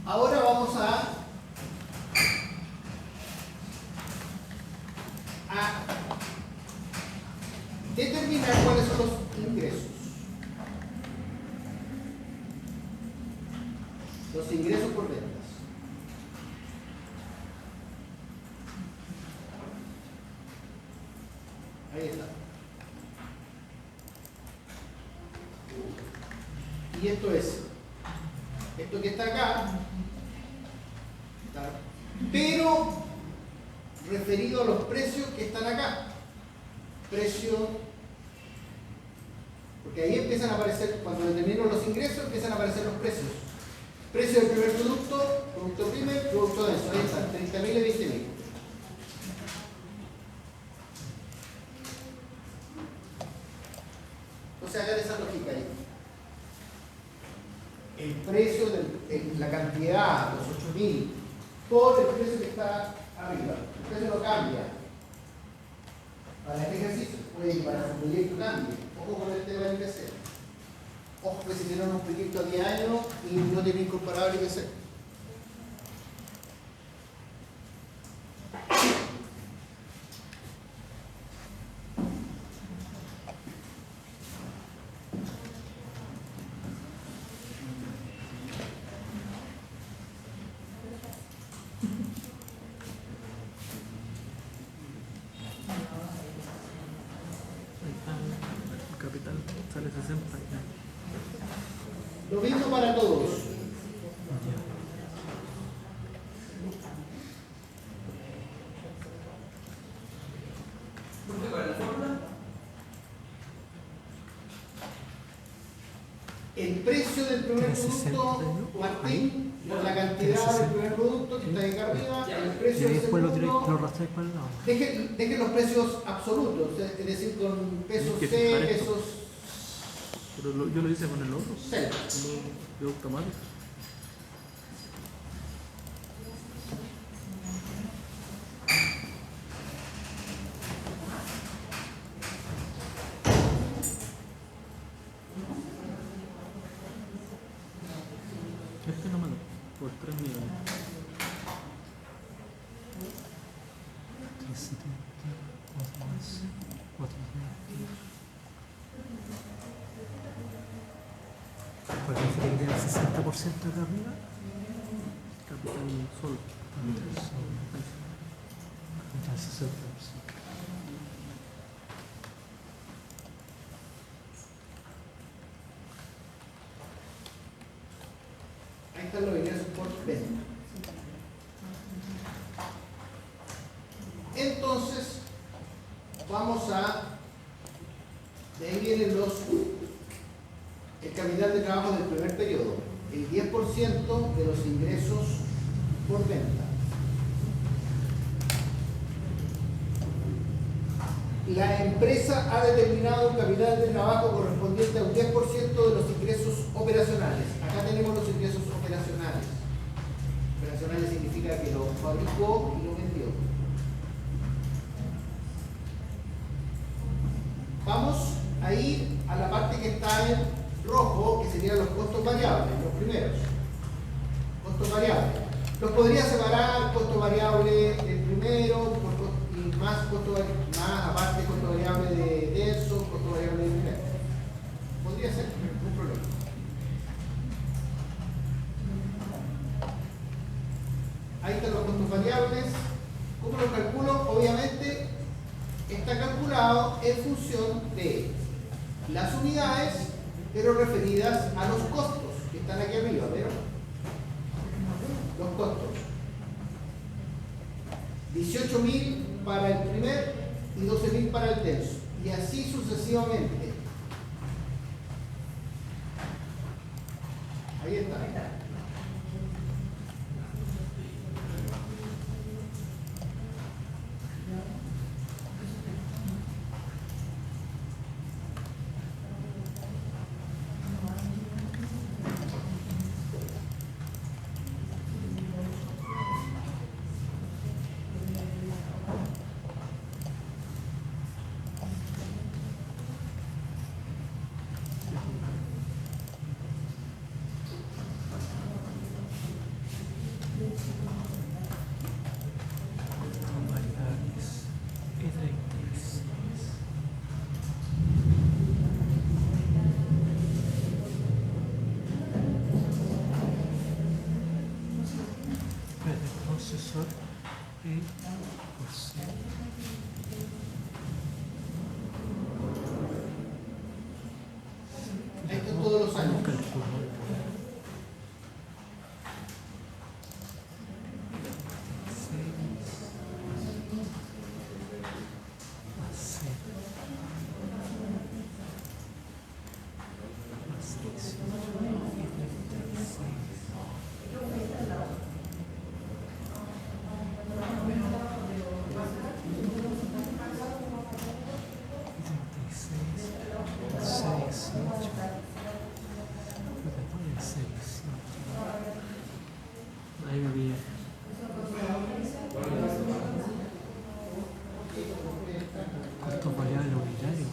Ahora vamos a determinar cuáles son los ingresos. Los ingresos por ventas. Ahí está. Y esto es, esto que está acá, pero referido a los precios que están acá. Precio, porque ahí empiezan a aparecer, cuando determino los ingresos, empiezan a aparecer los precios. Precio del primer producto, producto primer, producto denso. Ahí están, 30.000 y 20.000. Entonces hagan esa lógica ahí. El precio, la cantidad, los 8.000, por el precio que está arriba. El precio no cambia. Para este ejercicio, puede que para su proyecto cambie. Ojo con el tema del IPC. Ojo que si tienen un proyecto a 10 años y no tienen incorporado el IPC. Capital sale 60. Lo mismo para todos. El precio del primer producto, Martín, por la cantidad del primer producto que está ahí acá arriba, el Y precio del después lo segundo. rastreáis para el lado. Dejen los precios absolutos, es decir, con pesos Hay que C, fijar esto. pesos Pero yo lo hice con el otro. C. Lo automático. Este no me lo. Por 3 millones. 370, 4 más, 420. Para que se quede el 60% acá arriba, capital solo. Capital 60%. Ahí están los ingresos por venta. Entonces, vamos a. De ahí vienen el capital de trabajo del primer periodo, el 10% de los ingresos por venta. La empresa ha determinado un capital de trabajo correspondiente a un 10% de los ingresos operacionales. Acá tenemos los ingresos operacionales. Operacionales significa que lo fabricó y lo vendió. Vamos a ir a la parte que está en rojo, que serían los costos variables, los primeros. Costos variables. Los podría separar, costo variable del primero, y más aparte costo variable de denso, costo variable del primero. Podría ser, ningún problema. Ahí están los costos variables. ¿Cómo lo calculo? Obviamente está calculado en función de las unidades, pero referidas a los costos que están aquí arriba, ¿vieron? Los costos. 18.000 para el primer y 12.000 para el denso. Y así sucesivamente. Ahí está. por 100. Esto es todos los años. Ahí me pillé. Costos variables unitarios.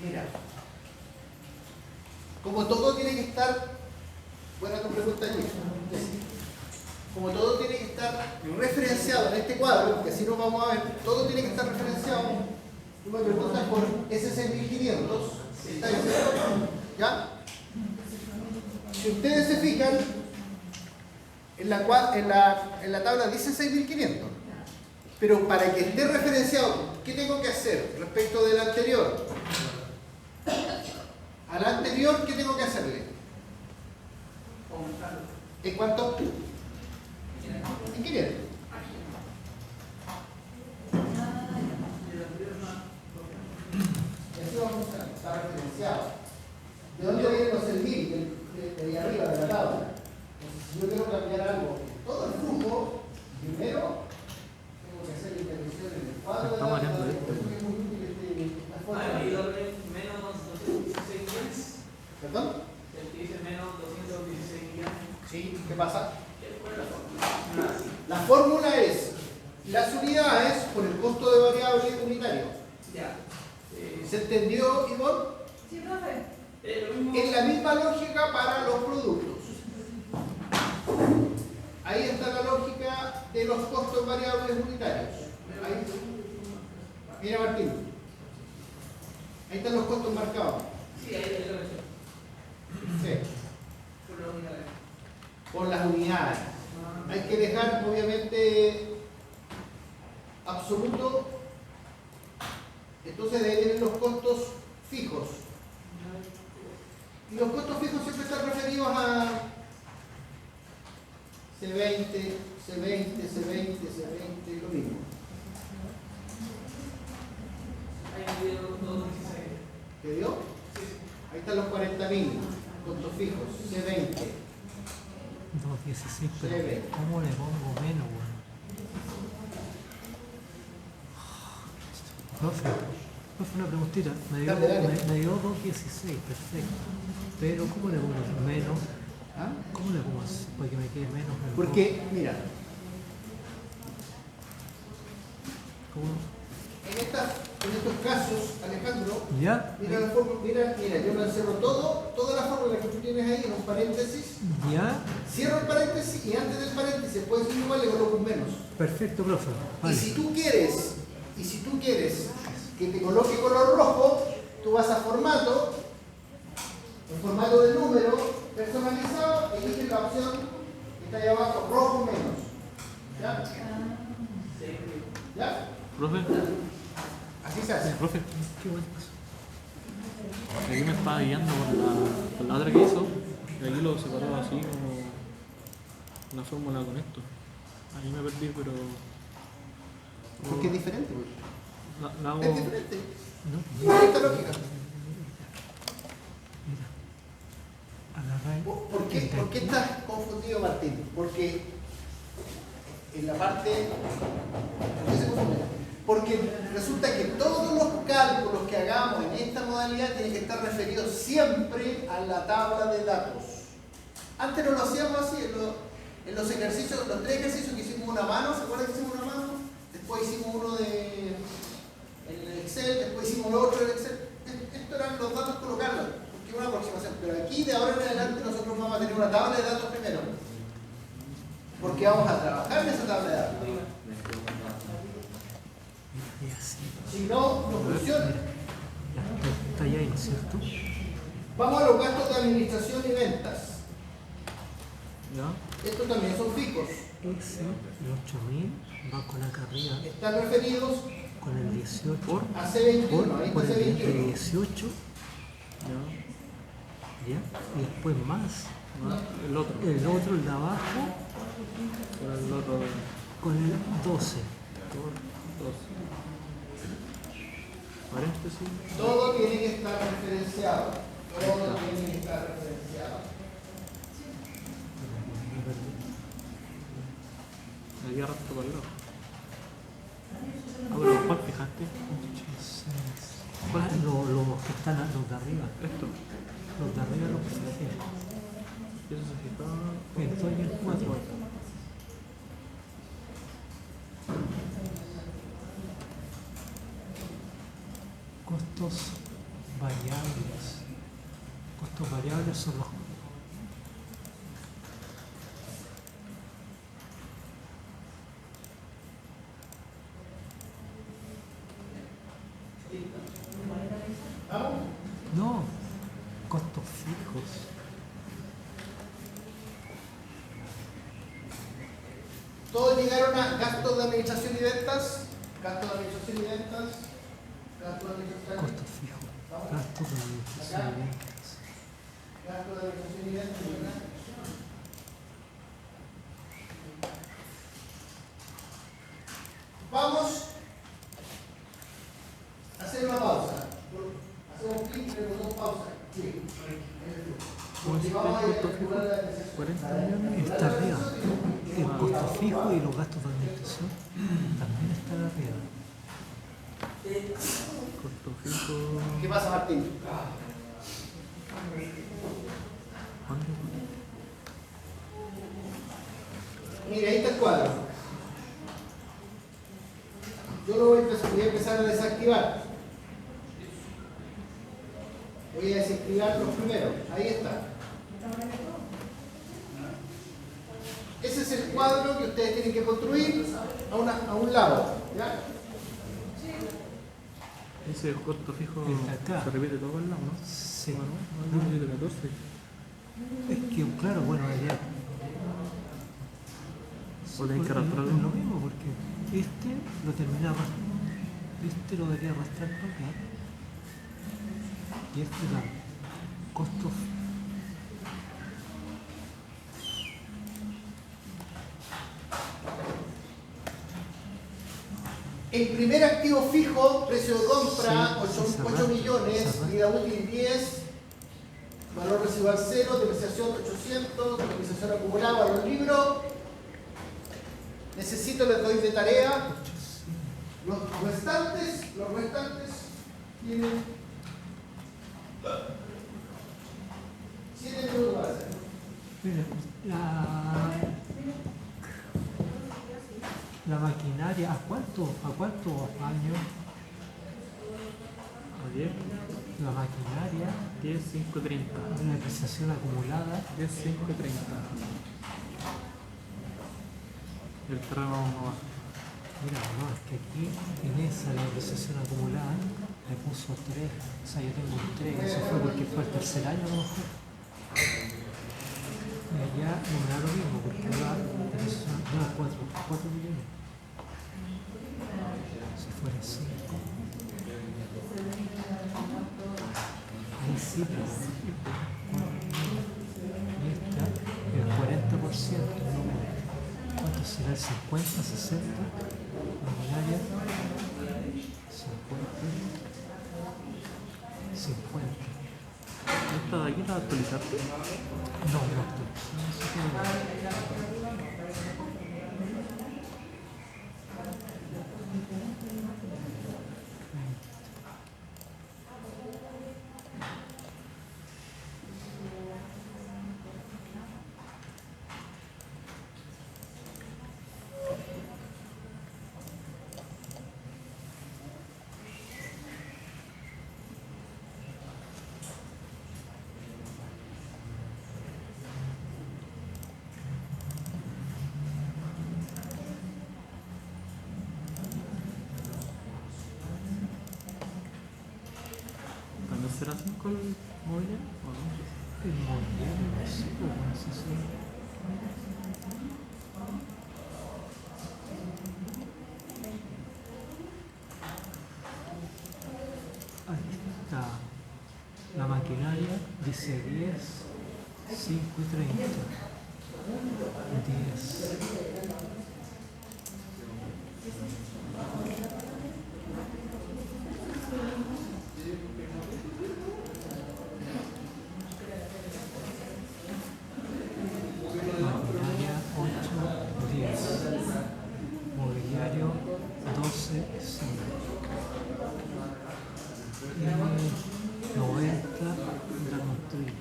Mira, como todo tiene que estar, buena tu pregunta allí, como todo tiene que estar referenciado en este cuadro, porque así nos vamos a ver, todo tiene que estar referenciado, tú me preguntas por S6500, ¿está bien? ¿Ya? Si ustedes se fijan, en la tabla dice 6500, pero para que esté referenciado, ¿qué tengo que hacer respecto del anterior? Al anterior, ¿qué tengo que hacerle? ¿En cuánto? En 500. Y así vamos a estar referenciados. ¿De dónde vienen los servicios? De ahí arriba, de la tabla. Entonces, si yo quiero cambiar algo, todo el flujo, primero tengo que hacer la intervención en el cuadro de la tabla. Por eso es muy útil esta forma. ¿Perdón? El que dice menos 216 millones. Sí, ¿qué pasa? La fórmula es las unidades por el costo de variable unitario. Ya. ¿Se entendió, Ivonne? Sí, profe. Lo mismo. Es la misma lógica para los productos. Ahí está la lógica de los costos variables unitarios. Ahí. Mira, Martín. Ahí están los costos marcados. Sí, ahí lo veo. Sí, Por la unidad. por las unidades. Hay que dejar, obviamente, absoluto. Entonces, de ahí vienen los costos fijos. Y los costos fijos siempre están referidos a C20, lo mismo. Ahí me dio 216. ¿Qué dio? Ahí están los 40.000 costos fijos, C20. 216, pero Leve. ¿cómo le pongo menos, weón? Profe, una preguntita. Me dio, Dale, dale. me dio 216, perfecto. Pero ¿cómo le pongo menos? ¿Ah? ¿Cómo le pongo así para que me quede menos? Porque, mira, ¿Cómo? en estos casos, Alejandro, ¿Ya? mira la fórmula, mira, yo lo encierro toda la fórmula que tú tienes ahí en un paréntesis, ¿Ya? cierro el paréntesis y antes del paréntesis, después de igual le coloco un menos. Perfecto, profe. Y Vale. si tú quieres que te coloque color rojo, tú vas a formato, el formato del número personalizado, eliges la opción que está ahí abajo, rojo menos. ¿Ya? ¿Ya? Profe, Así se hace. profe, qué bueno. Aquí me estaba guiando con la otra que hizo. Y aquí lo separó así como una fórmula con esto. Ahí me perdí, pero. Porque es diferente. La hago. Es diferente. No, Ahí está lógica. agarré. ¿Por qué estás confundido, Martín? Porque en la parte... ¿Por qué se confunde? Porque resulta que todos los cálculos que hagamos en esta modalidad tienen que estar referidos siempre a la tabla de datos. Antes no lo hacíamos así, En los ejercicios, los 3 ejercicios que hicimos una mano, ¿se acuerdan que hicimos una mano? Después hicimos uno en Excel, después hicimos el otro en Excel. Esto eran los datos colocarlos, porque es una aproximación. Pero aquí de ahora en adelante nosotros vamos a tener una tabla de datos primero. Porque vamos a trabajar en esa tabla de datos. Si no, no funciona. Está ahí, ¿no es cierto? Vamos a los gastos de administración y ventas. Ya. Estos también son fijos. Ese, el 8.000 va con acá arriba, Están referidos con el 18. a C21. Ahí está Por el C21. 18. Ya. Y después más. El otro. El otro, el de abajo, El otro. con el 12. Paréntesis. Todo tiene que estar referenciado. Todo tiene que estar referenciado. Aquí arrastro para el lado. Ah, pero ¿cuál fijaste? Los que están los de arriba. Esto. Los de arriba los fijé. Y eso se fijaba. El 2 y el 4. Costos variables. Costos variables son los ¿Vamos? no, costos fijos. Todos llegaron a gastos de administración y ventas. Gastos de administración y ventas. Gastos de administración. Costos fijos. Gastos de administración y ventas. Gastos de administración y ventas. Vamos a hacer una pausa. Hacemos clic y le damos pausa. Clic. Porque vamos a calcular la depreciación. 40 millones. Está arriba. El costo fijo y los gastos de administración también están arriba. Costo fijo. ¿Qué pasa, Martín? ¿Cuándo? Mira, ahí está el cuadro. Yo lo voy a empezar a desactivar. Voy a desactivar los primeros. Ahí está. Ese es el cuadro que ustedes tienen que construir a un lado. ¿Ya? Ese costo fijo El de acá. se repite todo el lado, ¿no? Sí. No, no, de 14. Es que, claro, bueno, ya. O tenés que Porque arrastrarlo. es lo mismo, porque este lo termina arrastrando. Este lo debería arrastrar para acá. Y este da costos. El primer activo fijo, precio de compra, Sí, 8 millones, se arrastra. vida útil 10, valor residual 0, depreciación 800, depreciación acumulada, valor libro. Necesito, les doy de tarea. Los restantes tienen 7 minutos para hacerlo. Mira, la maquinaria, ¿a cuántos años? A 10, La maquinaria, 10, 5, 30. la depreciación acumulada, 10, 5, 30. El terreno no va. mira, no, es que aquí en esa la depreciación acumulada le puso 3, o sea, yo tengo un 3, eso fue porque fue el tercer año a lo mejor. Y allá no me da lo mismo, porque va depreciación, no, 4 millones. Si fuera 5. Ahí sí, pues. Y esta, el 40%, ¿no? ¿Cuánto será? ¿El 50, 60? Maquinaria, 50. ¿Esta de aquí la actualizaste? No, no. ser así con el mobiliario o no? El mobiliario, no sé cómo es eso. Ahí está. La maquinaria dice 10, 5 y 30. 10. Maquinaria 8, 10. Mobiliario 12, 5. Y 90 la construida.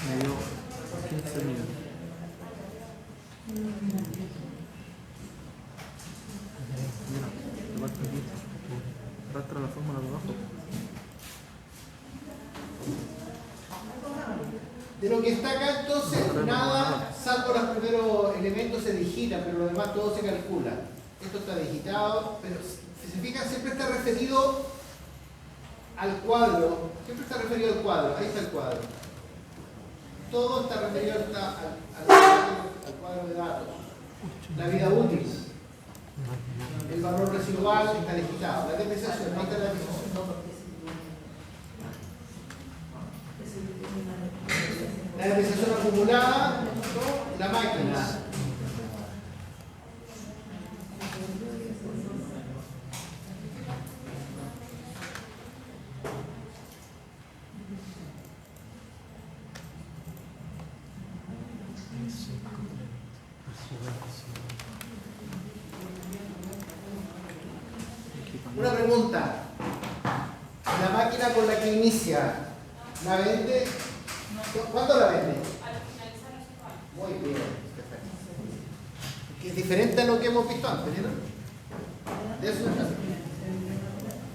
Me dio 15 millones. Mira, te falta aquí. Arrastra la fórmula de abajo. De lo que está acá entonces, nada, salvo los primeros elementos se digitan, pero lo demás todo se calcula. Esto está digitado, pero si se fijan siempre está referido al cuadro, siempre está referido al cuadro, ahí está el cuadro. Todo está referido al cuadro de datos. La vida útil, el valor residual está digitado, la depreciación, ahí está la depreciación. La depreciación acumulada, la máquina. Una pregunta. La máquina con la que inicia, ¿la vende? ¿Cuándo la vende? Al finalizar el ciclo. Muy bien, perfecto. Que es diferente a lo que hemos visto antes, ¿vieron? De eso se trata.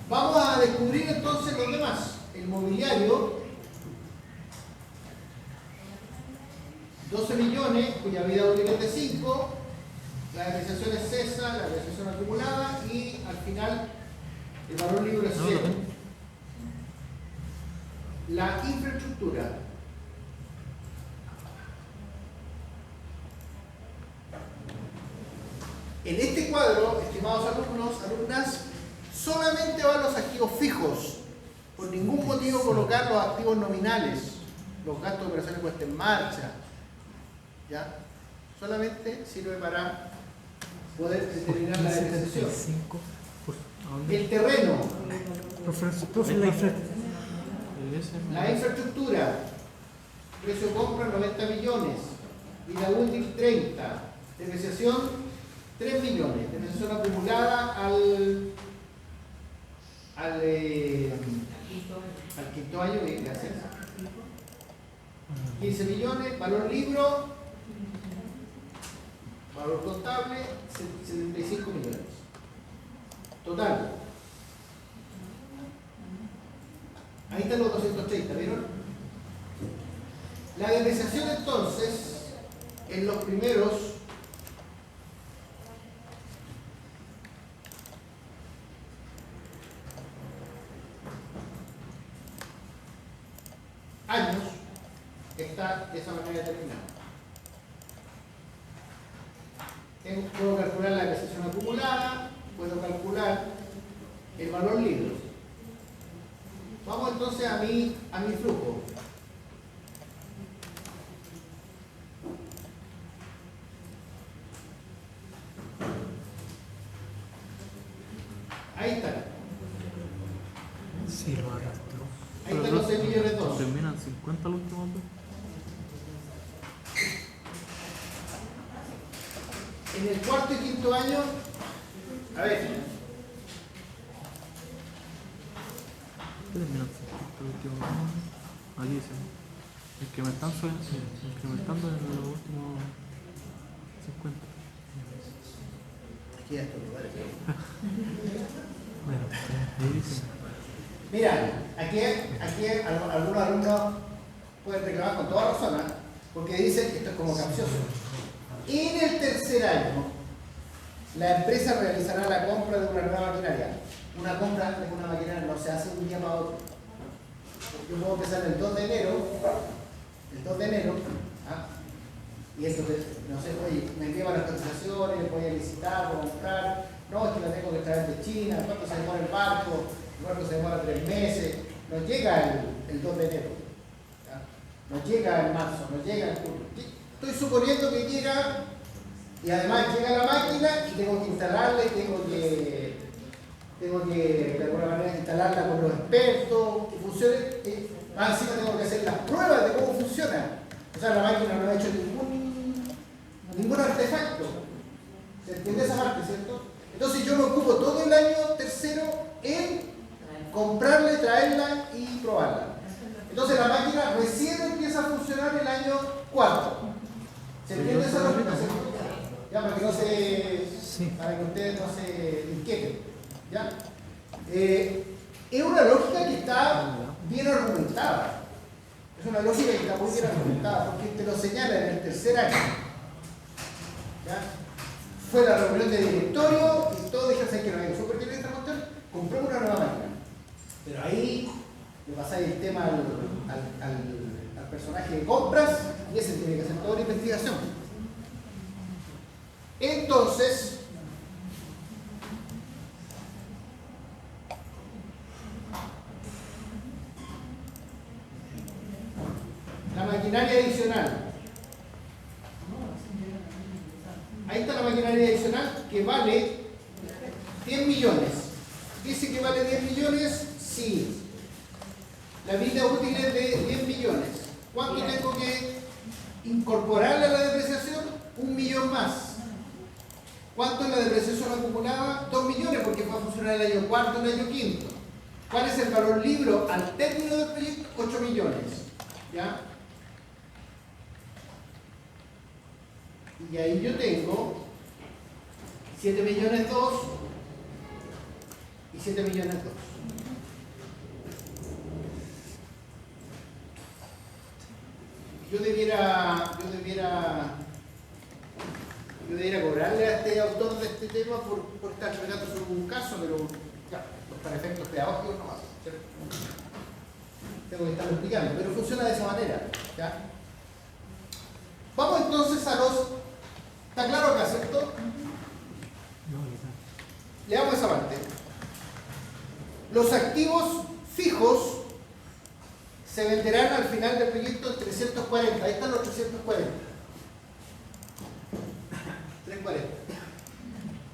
Vamos a descubrir entonces los demás. El mobiliario, 12 millones, cuya vida útil es de 5, la depreciación es cesa, la depreciación acumulada y al final el valor libre es 0. La infraestructura. En este cuadro, estimados alumnos, alumnas, solamente van los activos fijos. Por ningún motivo colocar los activos nominales, los gastos de operaciones puestas en marcha. ¿Ya? Solamente sirve para poder determinar la depreciación. 75. El terreno, Profe, la infraestructura, precio de compra 90 millones, vida útil 30, depreciación 3 millones, depreciación acumulada al quinto año, bien, gracias. 15 millones, valor libro, valor contable 75 millones. Total. Ahí están los 230, ¿vieron? La depreciación entonces, en los primeros años, está de esa manera determinada. Puedo calcular la depreciación acumulada, puedo calcular el valor libre. Vamos entonces a mi flujo. Ahí está. Sí, lo arrastró. Ahí están los 6 millones 2. Terminan 50 los últimos dos. En el cuarto y quinto año, a ver, Terminan 50 los últimos dos. Aquí dice. Incrementando en los últimos 50. aquí ya está, ¿vale? Bueno, Ahí dice. Mira, aquí algunos alumnos pueden reclamar con toda razón, ¿eh? Porque dicen que esto es como capcioso. En el tercer año, la empresa realizará la compra de una nueva maquinaria. Una compra de una maquinaria no se hace de un día para otro. Yo puedo empezar el 2 de enero, ¿ah? Y esto, no sé, oye, me llevan las cotizaciones, voy a licitar, voy a comprar, no, es que la tengo que traer de China, ¿cuánto se demora el barco? El barco se demora 3 meses, no llega el 2 de enero, ¿ya? No llega en marzo, no llega en julio. Estoy suponiendo que llega, y además llega la máquina y tengo que instalarla y tengo que de alguna manera instalarla con los expertos, que funcione, más encima tengo que hacer las pruebas de cómo funciona. O sea, la máquina no ha hecho ningún artefacto. ¿Se entiende esa parte, cierto? Entonces yo me ocupo todo el año tercero en comprarla, traerla y probarla. Entonces la máquina recién empieza a funcionar el año 4. ¿Se entiende esa lógica? Ya, para que ustedes no se inquieten. ¿Ya? Es una lógica que está bien argumentada. Es una lógica que está muy bien argumentada, porque te lo señala en el tercer año. ¿Ya? Fue la reunión de directorio y todos dijeron que no hay súper que esta cuestión, compramos una nueva máquina. Pero ahí le pasáis el tema al personaje de compras y ese tiene que hacer toda la investigación. Entonces, la maquinaria adicional. Ahí está la maquinaria adicional que vale 10 millones. Dice que vale 10 millones, sí. La vida útil es de 10 millones. ¿Cuánto tengo que incorporarle a la depreciación? 1 millón más. ¿Cuánto es la depreciación acumulada? 2 millones, porque va a funcionar el año cuarto y el año quinto. ¿Cuál es el valor libro al término del proyecto? 8 millones. ¿Ya? Y ahí yo tengo 7 millones 2 y 7 millones 2. Yo debiera cobrarle a este autor de este tema por estar explicando sobre un caso, pero ya, para efectos pedagógicos no va, ¿cierto? Tengo que estarlo explicando, pero funciona de esa manera, ¿ya? Vamos entonces a los... ¿Está claro acá, cierto? Leamos esa parte. Los activos fijos se venderán al final del proyecto en 340. Ahí están los 340. 340.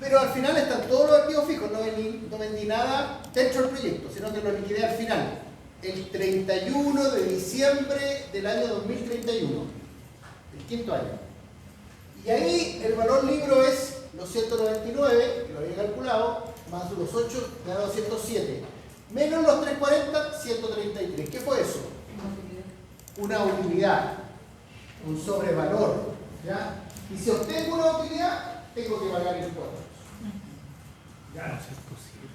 Pero al final están todos los activos fijos. No vendí nada dentro del proyecto, sino que lo liquidé al final. El 31 de diciembre del año 2031. El quinto año. Y ahí el valor libro es los 199, que lo había calculado, más los 8, me da 207. Menos los 340, 133. ¿Qué fue eso? Una utilidad, un sobrevalor. ¿Ya? Y si obtengo una utilidad, tengo que pagar impuestos. ¿Ya?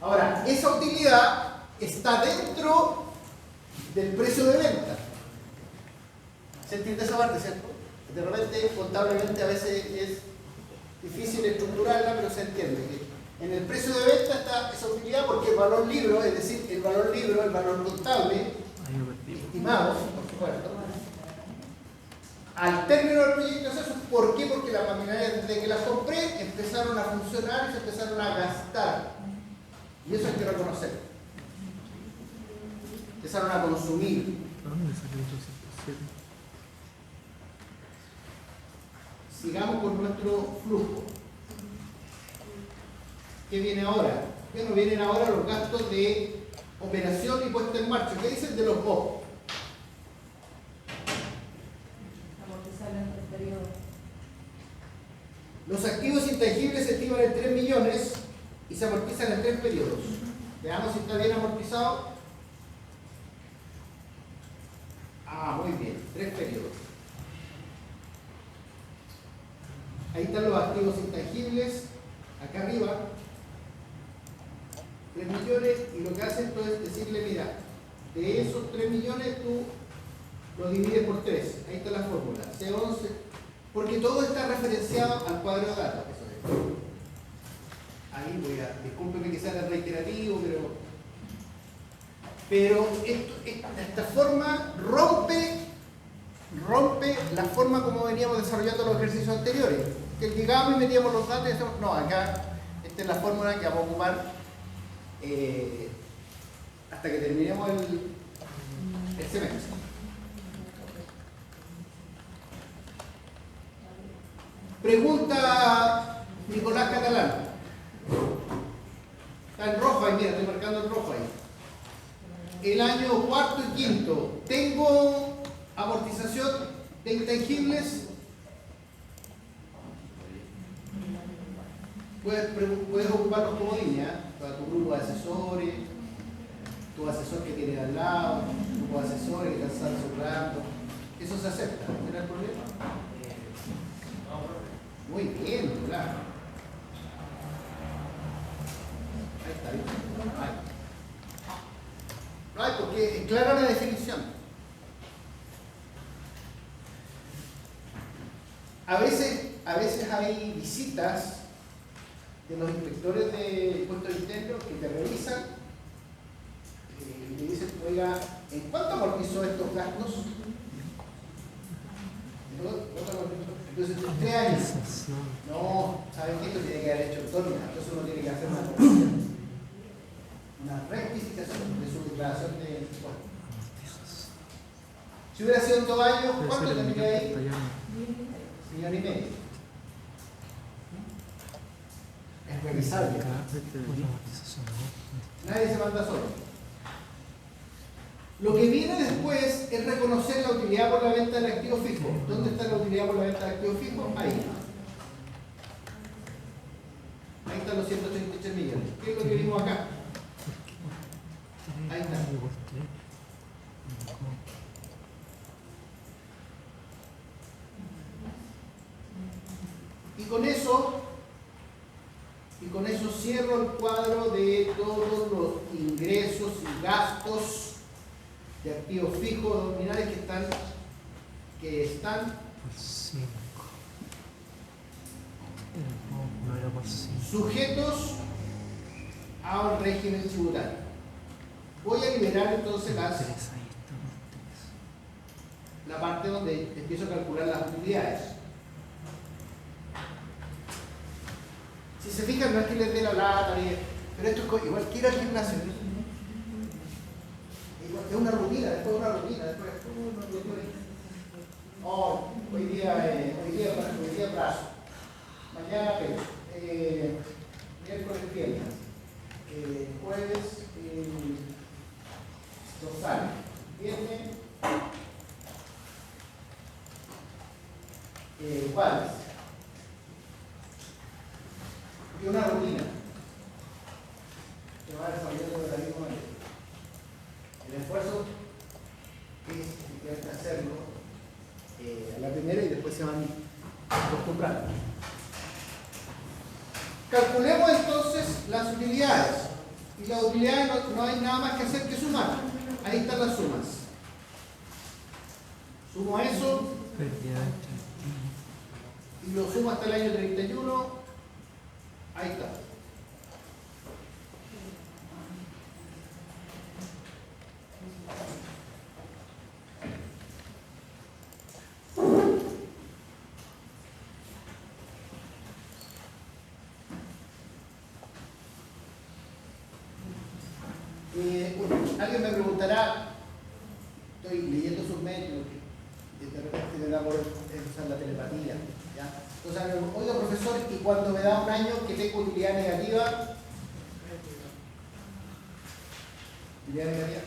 Ahora, esa utilidad está dentro del precio de venta. ¿Se entiende esa parte, cierto? De repente, contablemente, a veces es difícil estructurarla, pero se entiende que en el precio de venta está esa utilidad porque el valor libro, es decir, el valor contable, estimado, por supuesto, al término del proyecto es eso. ¿Por qué? Porque las maquinarias, desde que las compré, empezaron a funcionar y se empezaron a gastar. Y eso hay que reconocerlo. Empezaron a consumir. Sigamos con nuestro flujo. ¿Qué viene ahora? Bueno, vienen ahora los gastos de operación y puesta en marcha. ¿Qué dicen de los BOP? Los activos intangibles se estiman en 3 millones y se amortizan en 3 periodos. Veamos si está bien amortizado. Ah, muy bien, 3 periodos. Ahí están los activos intangibles, acá arriba. 3 millones, y lo que hace esto es decirle, mira, de esos 3 millones tú lo divides por 3. Ahí está la fórmula. C11, porque todo está referenciado al cuadro de datos. Ahí voy a, discúlpeme que sea reiterativo, pero esta forma rompe la forma como veníamos desarrollando los ejercicios anteriores. Que llegábamos y metíamos los datos y decíamos, no, acá esta es la fórmula que vamos a ocupar hasta que terminemos el semestre. Pregunta Nicolás Catalán. Está en rojo ahí, mira, estoy marcando en rojo ahí. El año cuarto y quinto, ¿tengo amortización de intangibles? Puedes ocupar los comodines, para tu grupo de asesores, tu asesor que tienes al lado, tu grupo de asesores que están asesorando. Eso se acepta, ¿no hay problema? Muy bien, claro. Ahí está, ¿viste? No hay, porque es clara la definición. A veces hay visitas de los inspectores de impuestos internos que te revisan y te dicen, oiga, ¿en cuánto amortizó estos gastos? Entonces, 3 años. No, ¿saben qué? Esto tiene que haber hecho autónoma. Entonces uno tiene que hacer una rectificación de su declaración de impuestos. Si hubiera sido en 2 años, ¿cuánto tendría ahí? 1,5 millones. Es revisable. Nadie se manda solo. Lo que viene después es reconocer la utilidad por la venta del activo fijo. ¿Dónde está la utilidad por la venta del activo fijo? Ahí. Ahí están los 183 millones. ¿Qué es lo que vimos acá? Ahí está. Y con eso cierro el cuadro de todos los ingresos y gastos de activos fijos nominales que están sujetos a un régimen tributario. Voy a liberar entonces la parte donde empiezo a calcular las utilidades. Si se fijan, no es que les dé la lata, pero esto es igual que ir al gimnasio. Es una rutina, después una rutina, después oh, hoy día brazo, mañana pecho, miércoles piernas, jueves dorsal, viernes cuádriceps. Y una rutina que va desarrollando de la misma manera. El esfuerzo es hacerlo a la primera y después se van acostumbrando. Calculemos entonces las utilidades. Y las utilidades no hay nada más que hacer que sumar. Ahí están las sumas. Sumo eso y lo sumo hasta el año 31. Ahí está. Alguien me preguntará, estoy leyendo sus medios, y de repente me da por usar la telepatía. ¿Ya? Entonces, oiga profesor, y cuando me da un año que tengo utilidad negativa,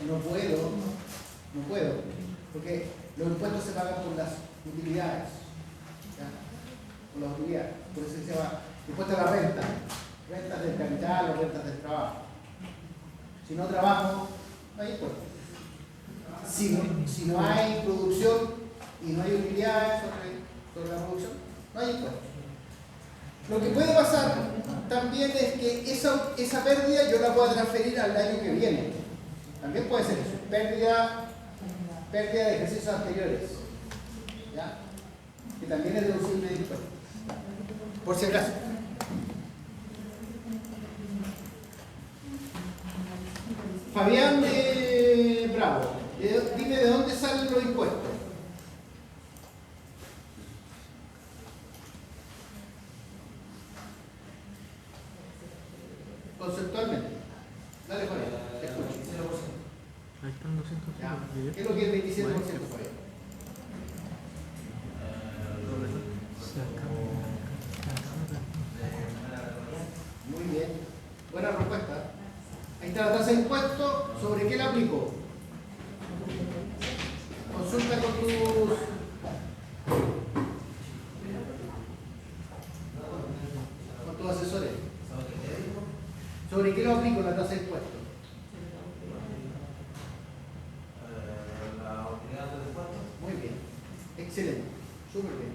no puedo, porque los impuestos se pagan por las utilidades. ¿Ya? Por las utilidades. Por eso se llama impuesto a la renta, rentas del capital o rentas del trabajo. Si no trabajo, no hay impuestos. Si no hay producción y no hay utilidades sobre la producción, no hay impuestos. Lo que puede pasar también es que esa pérdida yo la puedo transferir al año que viene. También puede ser eso, pérdida de ejercicios anteriores, ¿ya? Que también es deducible de impuestos, por si acaso. Fabián Bravo, dime de dónde salen los impuestos. Conceptualmente. Dale, Fabián, te escucho. Ahí están 200. Ya. ¿Qué es lo que es 27%, Fabián? Se acaba. Muy bien. Buena respuesta. Ahí está la tasa de impuesto. ¿Sobre qué la aplico? Consulta con tus asesores. ¿Sobre qué lo aplico la tasa de impuesto? La utilidad de descuento. Muy bien. Excelente. Súper bien.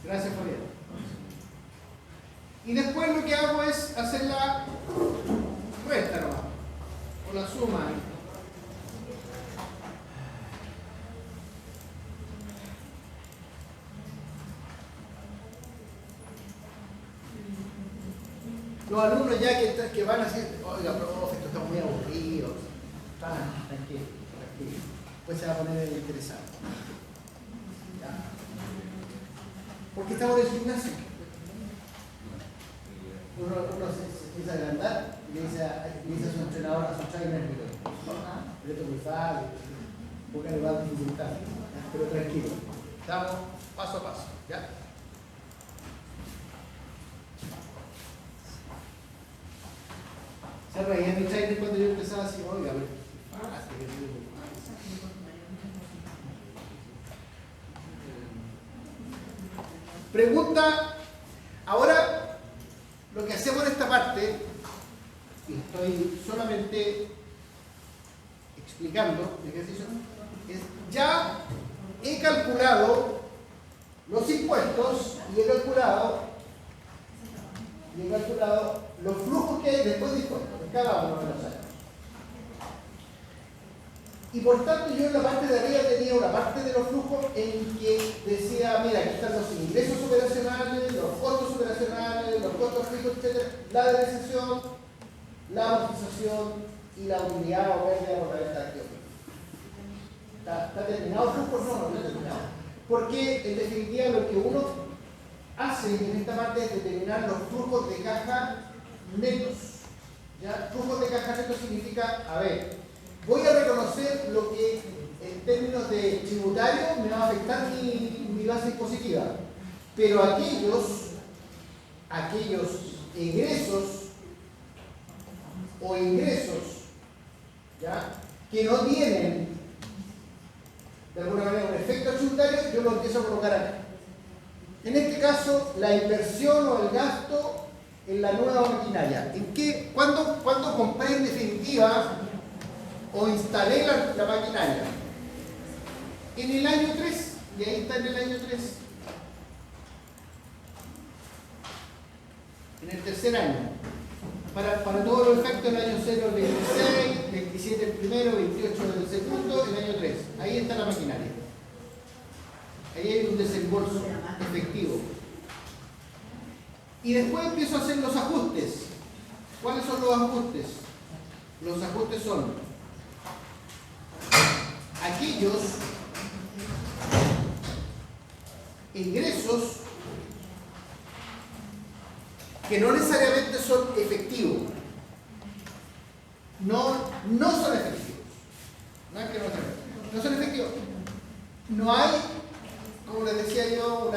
Gracias, Fabián. Y después lo que hago es hacer la resta nomás, o la suma. Los alumnos ya que van a decir, oiga, profe, esto está muy aburrido. Tranquilo, tranquilo. Pues se va a poner interesante. ¿Ya? Porque estamos en el gimnasio. Uno se empieza a agrandar y le dice a su entrenador, a su trainer, pero esto es muy fácil, porque le va a dificultar. Pero tranquilo, estamos paso a paso. ¿Ya? Se reía mi trainer cuando yo empezaba así, oiga, a ver, fácil, que es muy fácil. Pregunta, ahora lo que hacemos en esta parte, y estoy solamente explicando el ejercicio, es ya he calculado los impuestos y he calculado los flujos que hay después de impuestos en cada uno de los años. Y por tanto yo en la parte de arriba tenía una parte de los flujos en que decía, mira, aquí están los ingresos operacionales, los costos operacionales, los costos fijos, etc., la depreciación, la amortización y la utilidad o pérdida por la venta de activos. ¿Está terminado el flujo? No, no está terminado. Porque en definitiva lo que uno hace en esta parte es determinar los flujos de caja netos. ¿Ya? Flujos de caja netos significa, a ver, voy a reconocer lo que en términos de tributario me va a afectar mi base impositiva, pero aquellos egresos o ingresos, ¿ya?, que no tienen de alguna manera un efecto tributario, yo lo empiezo a colocar acá. En este caso, la inversión o el gasto en la nueva maquinaria. ¿Cuándo compré en definitiva o instalé la maquinaria? En el año 3, y ahí está en el año 3. En el tercer año. Para todos los efectos, el año 0 el 26, 27 el primero, 28 el segundo, el año 3. Ahí está la maquinaria. Ahí hay un desembolso efectivo. Y después empiezo a hacer los ajustes. ¿Cuáles son los ajustes? Los ajustes son aquellos ingresos que no necesariamente son efectivos. No son efectivos. No es que no sean efectivos. No son efectivos. No hay, como les decía yo,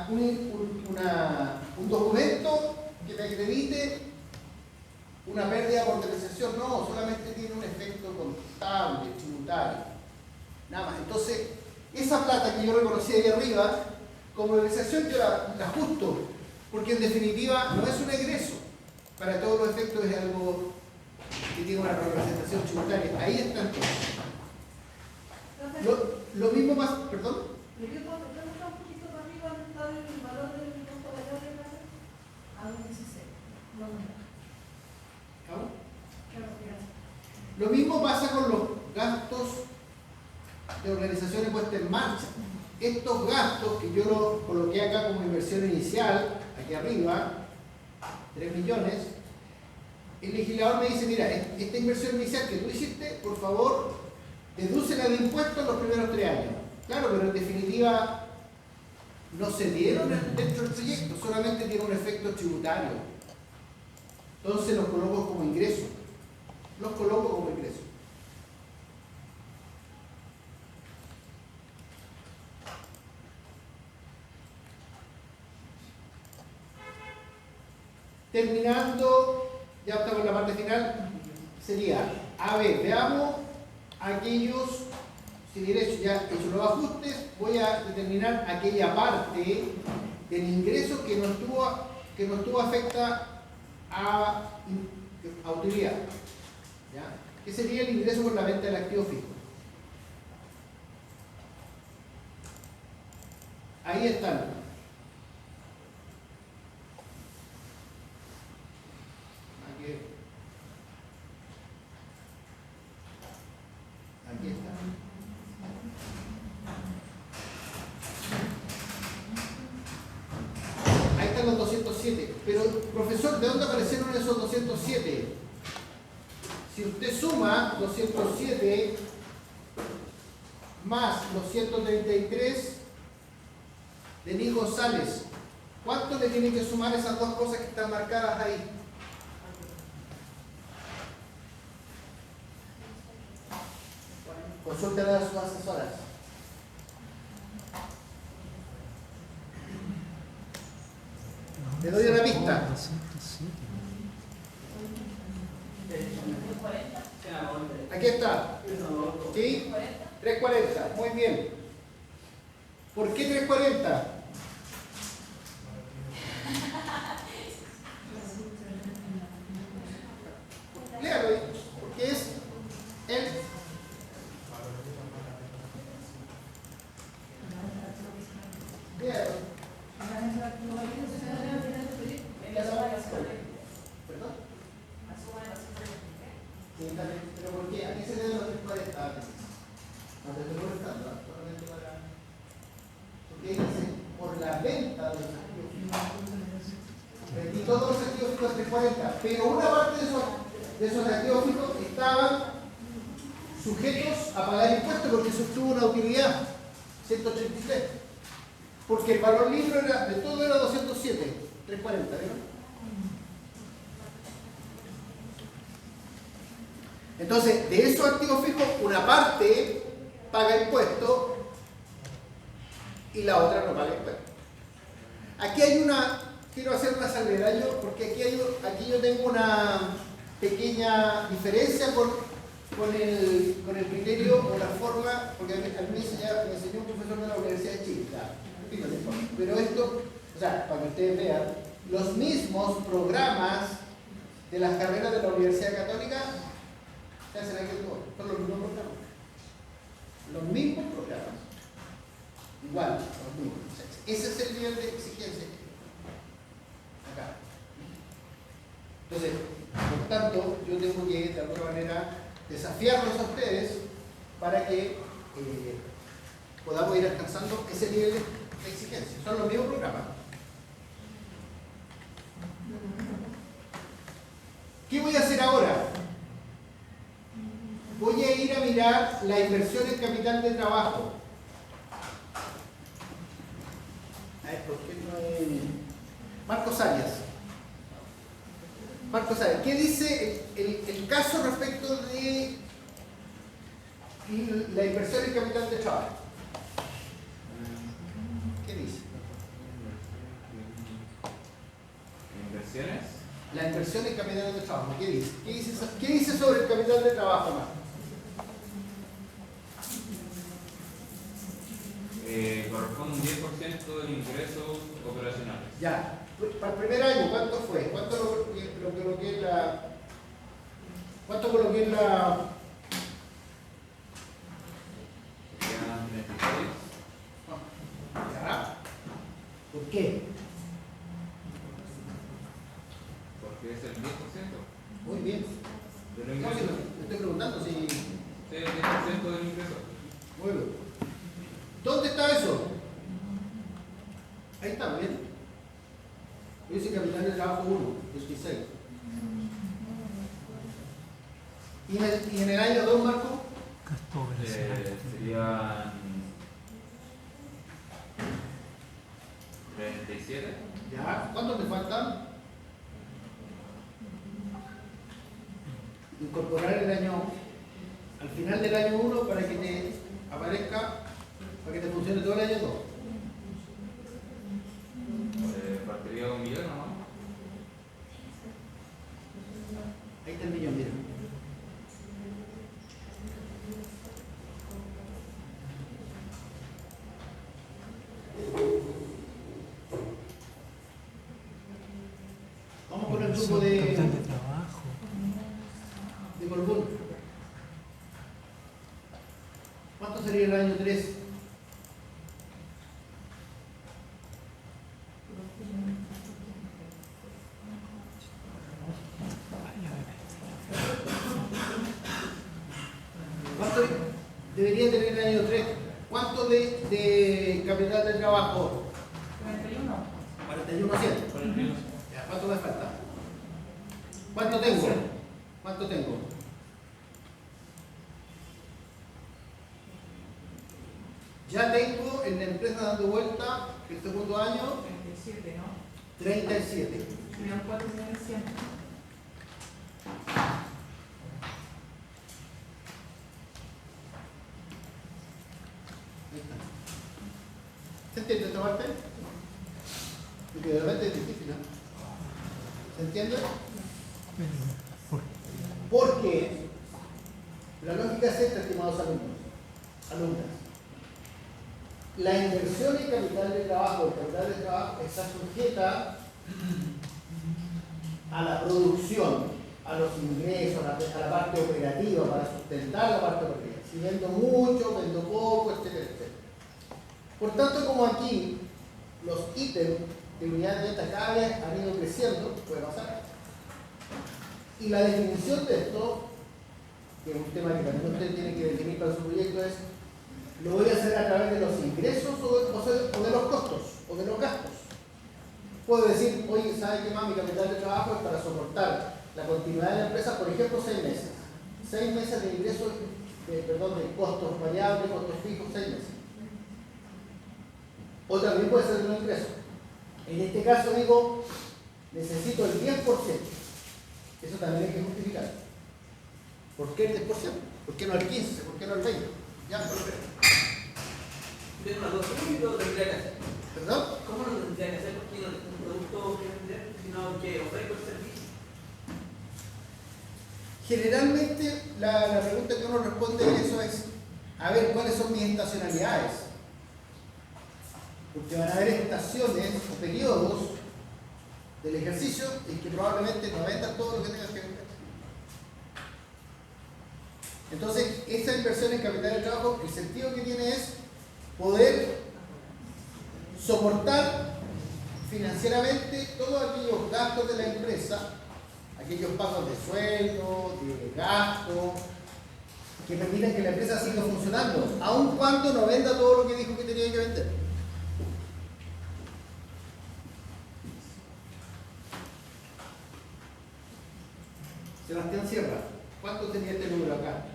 un documento que me acredite una pérdida por depreciación. No, solamente tiene un efecto contable, tributario. Nada más. Entonces, esa plata que yo reconocí ahí arriba, como depreciación yo la ajusto, porque en definitiva no es un egreso. Para todos los efectos es algo que tiene una representación tributaria. Ahí está entonces. Lo mismo más, perdón. ¿Me dio un poquito para arriba el valor del costo de la a 16? Lo mismo pasa con los gastos de organizaciones puestas en marcha. Estos gastos que yo lo coloqué acá como inversión inicial, aquí arriba, 3 millones, el legislador me dice, mira, esta inversión inicial que tú hiciste, por favor, dedúcela de impuestos los primeros 3 años. Claro, pero en definitiva no se dieron dentro del proyecto, solamente tiene un efecto tributario. Entonces los coloco como ingreso. Los coloco como ingreso. Terminando, ya estamos en la parte final, sería, a ver, veamos aquellos, si derecho ya hecho los ajustes, voy a determinar aquella parte del ingreso que no estuvo afecta a utilidad. ¿Ya? ¿Qué sería el ingreso por la venta del activo fijo? Ahí están. Aquí está. Ahí están los 207. Pero, profesor, ¿de dónde aparecieron esos 207? Si usted suma 207 más los 133 de Nick González, ¿cuánto le tiene que sumar esas dos cosas que están marcadas ahí? Consúltale a sus asesoras. Le doy una pista. Aquí está. ¿Sí? 340. Muy bien. ¿Por qué 340? Léalo ahí. Porque es el... Léalo. ¿Perdón? Sí, también. Pero ¿por qué? ¿A qué se deben los 340? No te estoy molestando, solamente para... Porque dice, por la venta de los activos fijos. Y todos los activos fijos 340. Pero una parte de esos activos fijos estaban sujetos a pagar impuestos porque eso tuvo una utilidad, 183. Porque el valor libre de todo era 207, 340, ¿verdad? Entonces, de esos activos fijos, una parte paga impuestos y la otra no paga impuestos. Aquí hay quiero hacer una salvedad yo, porque aquí yo tengo una pequeña diferencia con el criterio o la forma, porque a mí me enseñó un profesor de la Universidad de Chile, pero esto, o sea, para que ustedes vean, los mismos programas de las carreras de la Universidad Católica se hacen aquí en Cuba, son los mismos programas. Los mismos programas. Igual, los mismos. Ese es el nivel de exigencia acá. Entonces, por tanto, yo tengo que de alguna manera desafiarlos a ustedes para que podamos ir alcanzando ese nivel de exigencia. Son los mismos programas. ¿Qué voy a hacer ahora? Voy a ir a mirar la inversión en capital de trabajo. A ver, ¿por qué no hay... Marcos Arias. Marcos Arias, ¿qué dice el caso respecto de la inversión en capital de trabajo? ¿Qué dice? ¿Inversiones? La inversión en capital de trabajo, ¿qué dice? ¿Qué dice sobre el capital de trabajo, Marcos? Corresponde un 10% del ingreso operacional. Ya. Para el primer año, ¿cuánto fue? ¿Cuánto lo coloqué en la... ¿Cuánto coloqué en la... Quedan 26. Ya. ¿Por qué? Porque es el 10%. Muy bien. De los No, ingresos. le estoy preguntando trabajo 1, 16. ¿Y en el año 2, Marco? Gasto operacional. Serían 37. Ya. ¿Cuánto te faltan? Incorporar el año, al final del año 1 para que te aparezca, para que te funcione todo el año 2. Partiría con 1 millón, ¿no? Ahí está el millón, mira. Vamos con el grupo Capital de de trabajo. Colbún. ¿Cuánto sería el año 3? ¿Cuánto debería tener el año 3? ¿Cuánto de capital de trabajo? 41. 41,100. 41. Ya, ¿cuánto me falta? ¿Cuánto tengo? ¿Cuánto tengo? Ya tengo en la empresa dando vuelta el segundo año 37, ¿no? 37. Serían 4.100.000. Ahí está. ¿Se entiende esta parte? Porque de repente es difícil, ¿no? ¿Se entiende? Porque la lógica es esta, estimados alumnas. La inversión en capital de trabajo, el capital de trabajo está sujeta a la producción, a los ingresos, a la parte operativa, para sustentar la parte operativa. Si vendo mucho, vendo poco, etcétera, etcétera. Por tanto, como aquí los ítems de unidad de venta cada vez han ido creciendo, puede pasar. Y la definición de esto, que es un tema que también usted tiene que definir para su proyecto, es: lo voy a hacer a través de los ingresos o de los costos o de los gastos. Puedo decir, oye, ¿sabe qué más? Mi capital de trabajo es para soportar la continuidad de la empresa, por ejemplo, 6 meses. 6 meses de ingresos, de costos variables, costos fijos, 6 meses. O también puede ser de un ingreso. En este caso digo, necesito el 10%. Eso también hay que justificar. ¿Por qué el 10%? ¿Por qué no el 15%? ¿Por qué no el 20%? Ya, por lo Tengo una cosa, ¿cómo lo tendría que hacer? ¿Perdón? ¿Cómo lo tendría que hacer? Porque no es un producto que vender, sino que ofrezco el servicio. Generalmente la pregunta que uno responde a eso es: a ver, ¿cuáles son mis estacionalidades? Porque van a haber estaciones o periodos del ejercicio en que probablemente no vendas todo lo que tengas que vender. Entonces, esa inversión en capital de trabajo, el sentido que tiene es poder soportar financieramente todos aquellos gastos de la empresa, aquellos pagos de sueldo, de gasto, que permitan que la empresa siga funcionando, aun cuando no venda todo lo que dijo que tenía que vender. Sebastián Sierra, ¿cuánto tenía este número acá?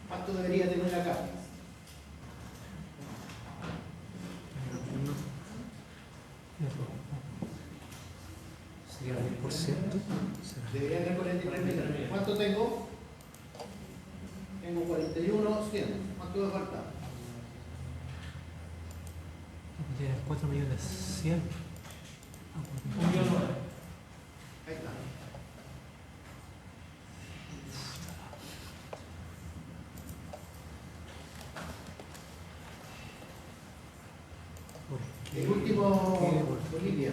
¿Cuánto debería tener acá? Sería el 10%. Debería tener 43 millones. ¿Cuánto tengo? Tengo 41, 100. ¿Cuánto me falta? Tienes 4.100.000. 1.900.000. Ahí está. El último, Bolivia.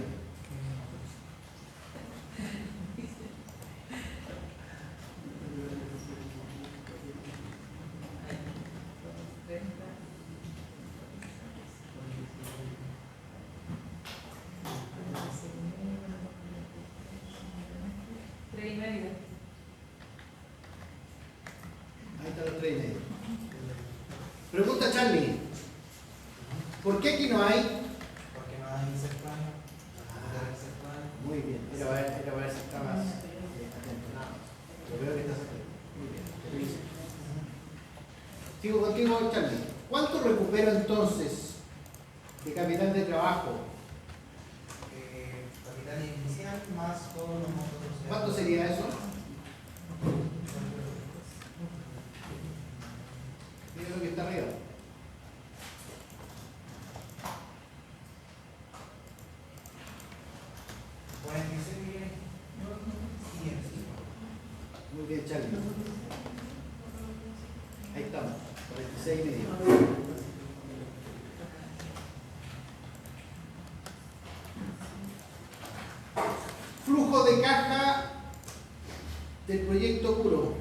Ahí está los 3,5. Pregunta Charlie. Sigo contigo, Charlie. ¿Cuánto recupero entonces de capital de trabajo? Capital inicial más todos los montos. ¿Cuánto sería eso? Miren lo que está arriba. Muy bien, Charlie. Ahí estamos, 46 y medio. Flujo de caja del proyecto puro.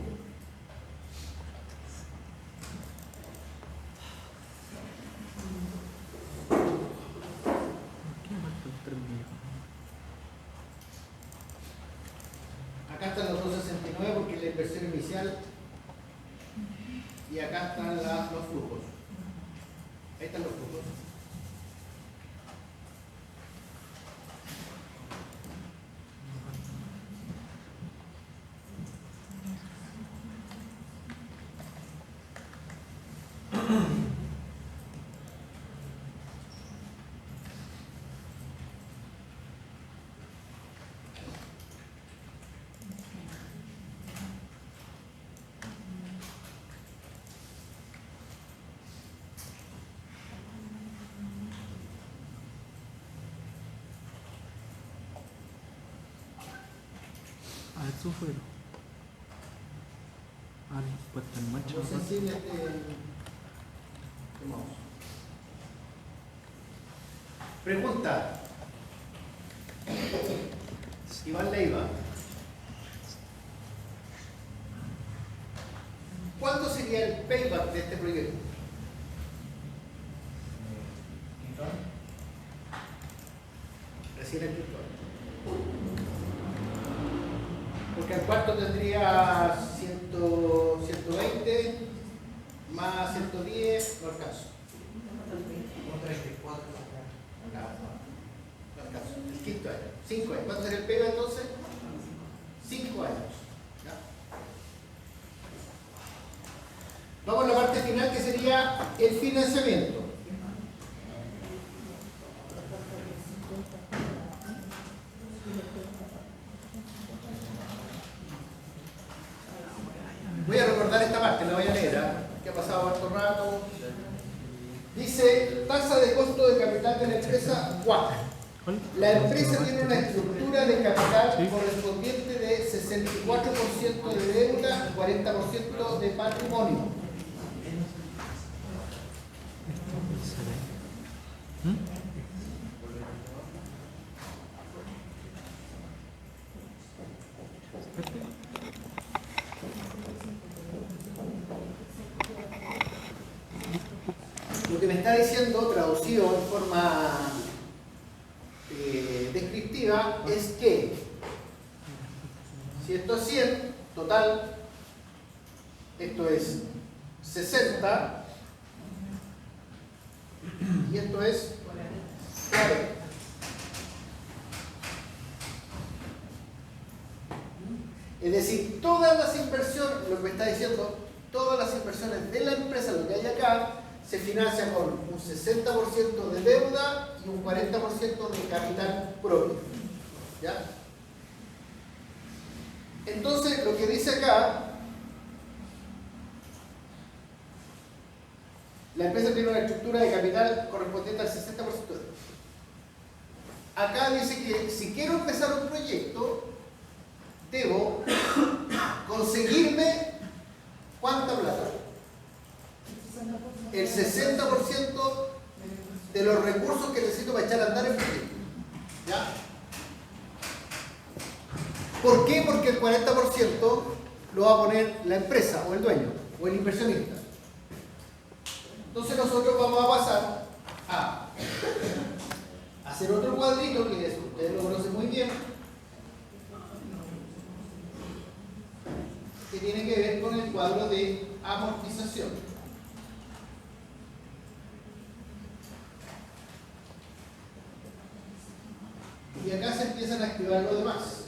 Acá están los 269 porque es la inversión inicial y acá están los flujos. Ahí están los flujos. Ah, eso fue. Ah, no, pues está en marcha. Muy sensible este mouse. Pregunta. Iván Leiva. ¿Cuánto sería el payback de este proyecto? Recién el virtual. Porque al cuarto tendría 120 más 110, no alcanzo. No alcanzo. El quinto año, 5 años. ¿Cuánto sería el payback entonces? 5 años. ¿Ya? Vamos a la parte final que sería el financiamiento. Voy a recordar esta parte, la voy a leer, que ha pasado harto rato. Dice, tasa de costo de capital de la empresa, 4. La empresa tiene una estructura de capital correspondiente de 64% de deuda y 40% de patrimonio. Lo que me está diciendo, traducido en forma descriptiva, es que si esto es 100, total, esto es 60 y esto es 40. Es decir, todas las inversiones, lo que me está diciendo, todas las inversiones de la empresa, lo que hay acá, se financia con un 60% de deuda y un 40% de capital propio. ¿Ya? Entonces, lo que dice acá, la empresa tiene una estructura de capital correspondiente al 60% de deuda. Acá dice que si quiero empezar un proyecto, debo conseguirme ¿cuánta plata? El 60% de los recursos que necesito para echar a andar el proyecto. ¿Ya? ¿Por qué? Porque el 40% lo va a poner la empresa o el dueño o el inversionista. Entonces nosotros vamos a pasar a hacer otro cuadrito que ustedes lo conocen muy bien, que tiene que ver con el cuadro de amortización. Y acá se empiezan a activar lo demás.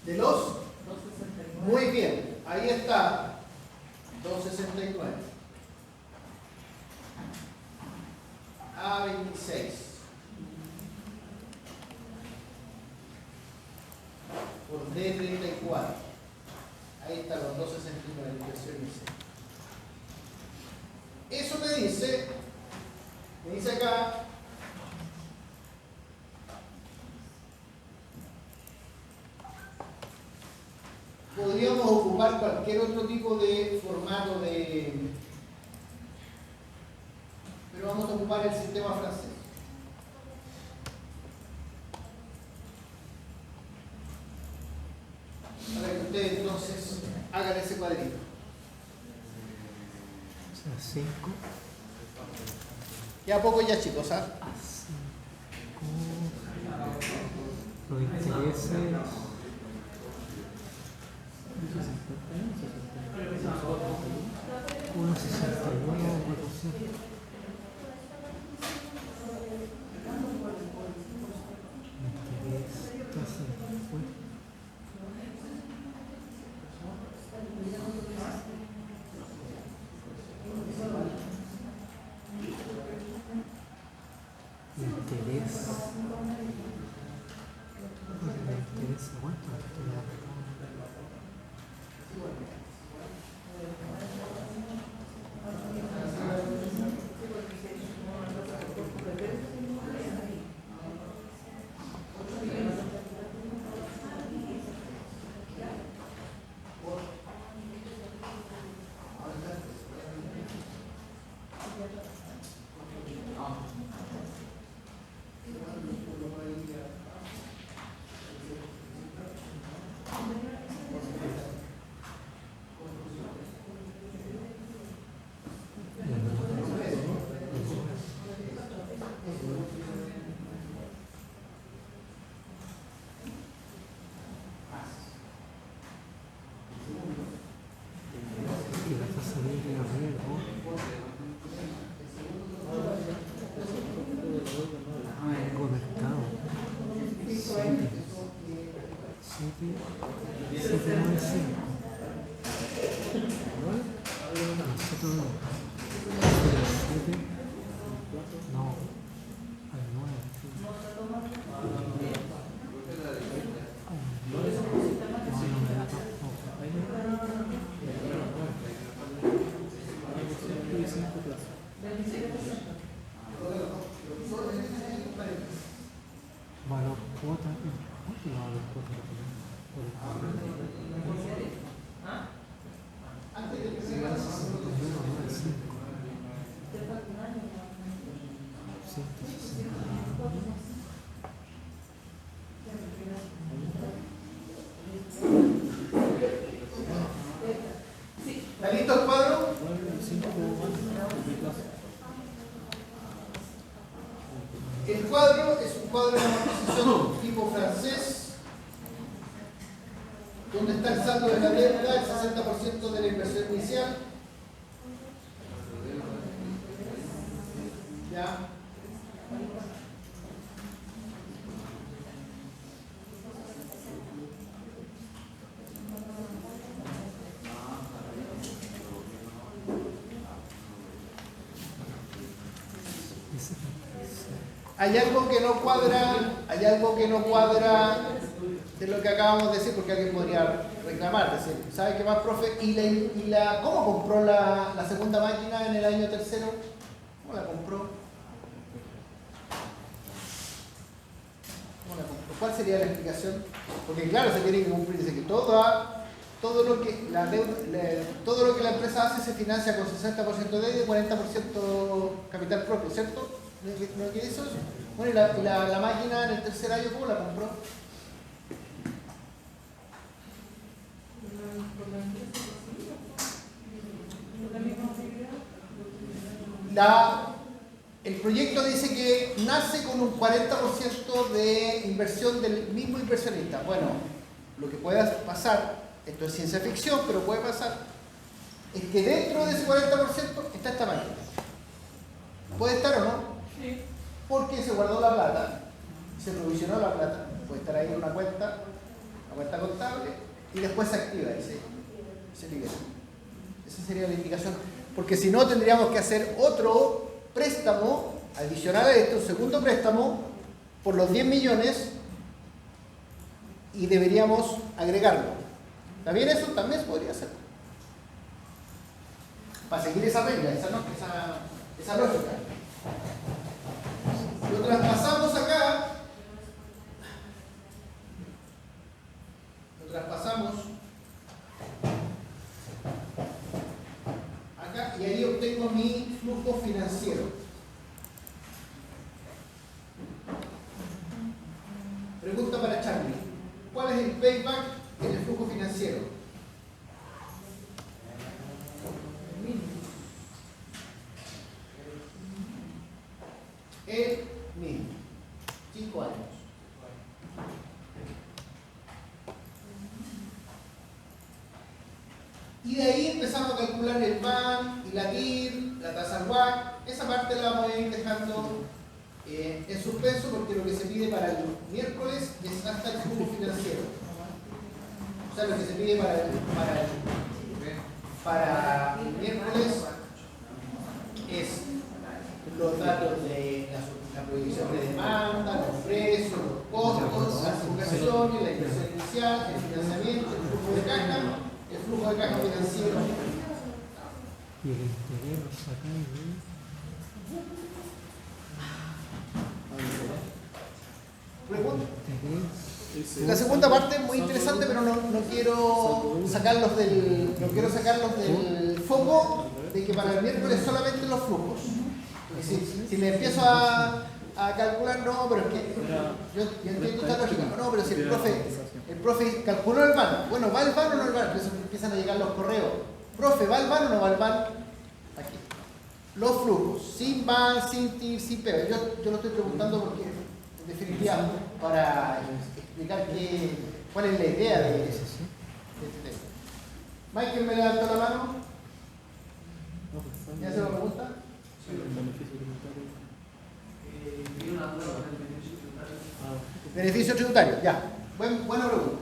De los, muy bien, ahí está, 269. A26. Por D34. Ahí están los 269, inversión inicial. Eso me dice acá, podríamos ocupar cualquier otro tipo de formato pero vamos a ocupar el sistema francés. Para que ustedes entonces hagan ese cuadrito. O sea, 5. Ya a poco ya, chicos, ¿ah? Los intereses. 1,61,400. Interés, tasa de impuesto. Interés. Interés, ¿cuánto? Valor cuota. ¿Cuánto va a haber cuota? ¿Está listo el cuadro? El cuadro es un cuadro de amortización tipo francés, donde está el saldo de la deuda, el 60% de la inversión inicial. ¿Ya? Hay algo que no cuadra de lo que acabamos de decir, porque alguien podría reclamar, decir, ¿sabe qué más, profe? ¿Cómo compró la segunda máquina en el año tercero? ¿Cómo la compró? ¿Cuál sería la explicación? Porque claro, se tiene que cumplir, dice que todo lo que la empresa hace se financia con 60% de deuda y 40% capital propio, ¿cierto? ¿No que hizo eso? Bueno, y la máquina en el tercer año, ¿cómo la compró? El proyecto dice que nace con un 40% de inversión del mismo inversionista. Bueno, lo que puede pasar, esto es ciencia ficción, pero puede pasar, es que dentro de ese 40% está esta máquina. ¿Puede estar o no? Sí. Porque se guardó la plata, se provisionó la plata, puede estar ahí en una cuenta, la cuenta contable, y después se activa y se libera. Esa sería la indicación, porque si no tendríamos que hacer otro préstamo adicional a esto, un segundo préstamo por los 10 millones y deberíamos agregarlo. ¿También eso? También se podría hacer. Para seguir esa regla, esa lógica. Lo traspasamos acá. Lo traspasamos acá y ahí obtengo mi flujo financiero. Pregunta para Charlie. ¿Cuál es el payback en el flujo financiero? El mínimo. 5 años. Y de ahí empezamos a calcular el BAN y la TIR, la tasa al WACC. Esa parte la vamos a ir dejando en suspenso porque lo que se pide para el miércoles es hasta el flujo financiero. O sea, lo que se pide para el miércoles es los datos de la proyección de demanda, los precios, los costos, las inversiones, la inversión inicial, el financiamiento, el flujo de caja financiero. Y el interés lo sacáis de... La segunda parte es muy interesante, pero no quiero sacarlos del foco de que para el miércoles solamente los flujos. Si me empiezo a calcular, no, pero es que yo entiendo esta lógica. No, pero si el profe calculó el VAN, bueno, ¿va el VAN o no el VAN? Entonces empiezan a llegar los correos. Profe, ¿va el VAN o no va el VAN? Aquí. Los flujos, sin VAN, sin TIR, sin PEV. Yo lo estoy preguntando porque, en definitiva, para explicar cuál es la idea de este tema. Michael me levantó la mano. ¿Ya se lo pregunta? Beneficio tributario, ya. Buena pregunta.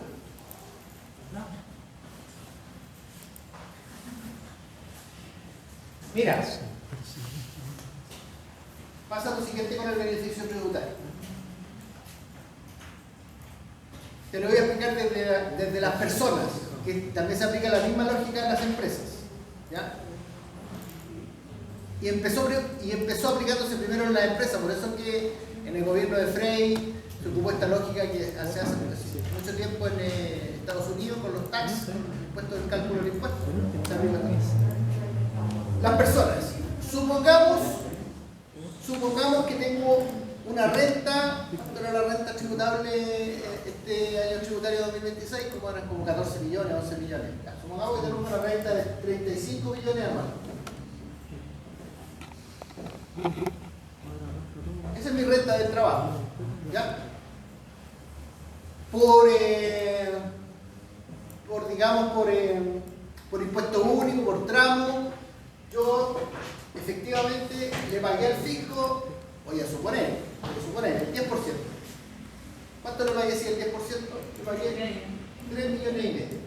Mira, pasa lo siguiente con el beneficio tributario. Te lo voy a explicar desde las personas, que también se aplica la misma lógica en las empresas. ¿Ya? Y empezó aplicándose primero en las empresas, por eso es que en el gobierno de Frey se ocupó esta lógica que se hace mucho tiempo en Estados Unidos con los tax, con el impuesto del cálculo del impuesto. Las personas, supongamos que tengo una renta, ¿cuánto era la renta tributable este año tributario 2026? Como eran como 14 millones, 11 millones. Supongamos que tenemos una renta de 35 millones anuales. Esa es mi renta del trabajo, ¿ya? Por impuesto único, por tramo, yo efectivamente le pagué al fisco, voy a suponer, el 10%. ¿Cuánto le pagué si el 10%? Le pagué 3 millones y medio.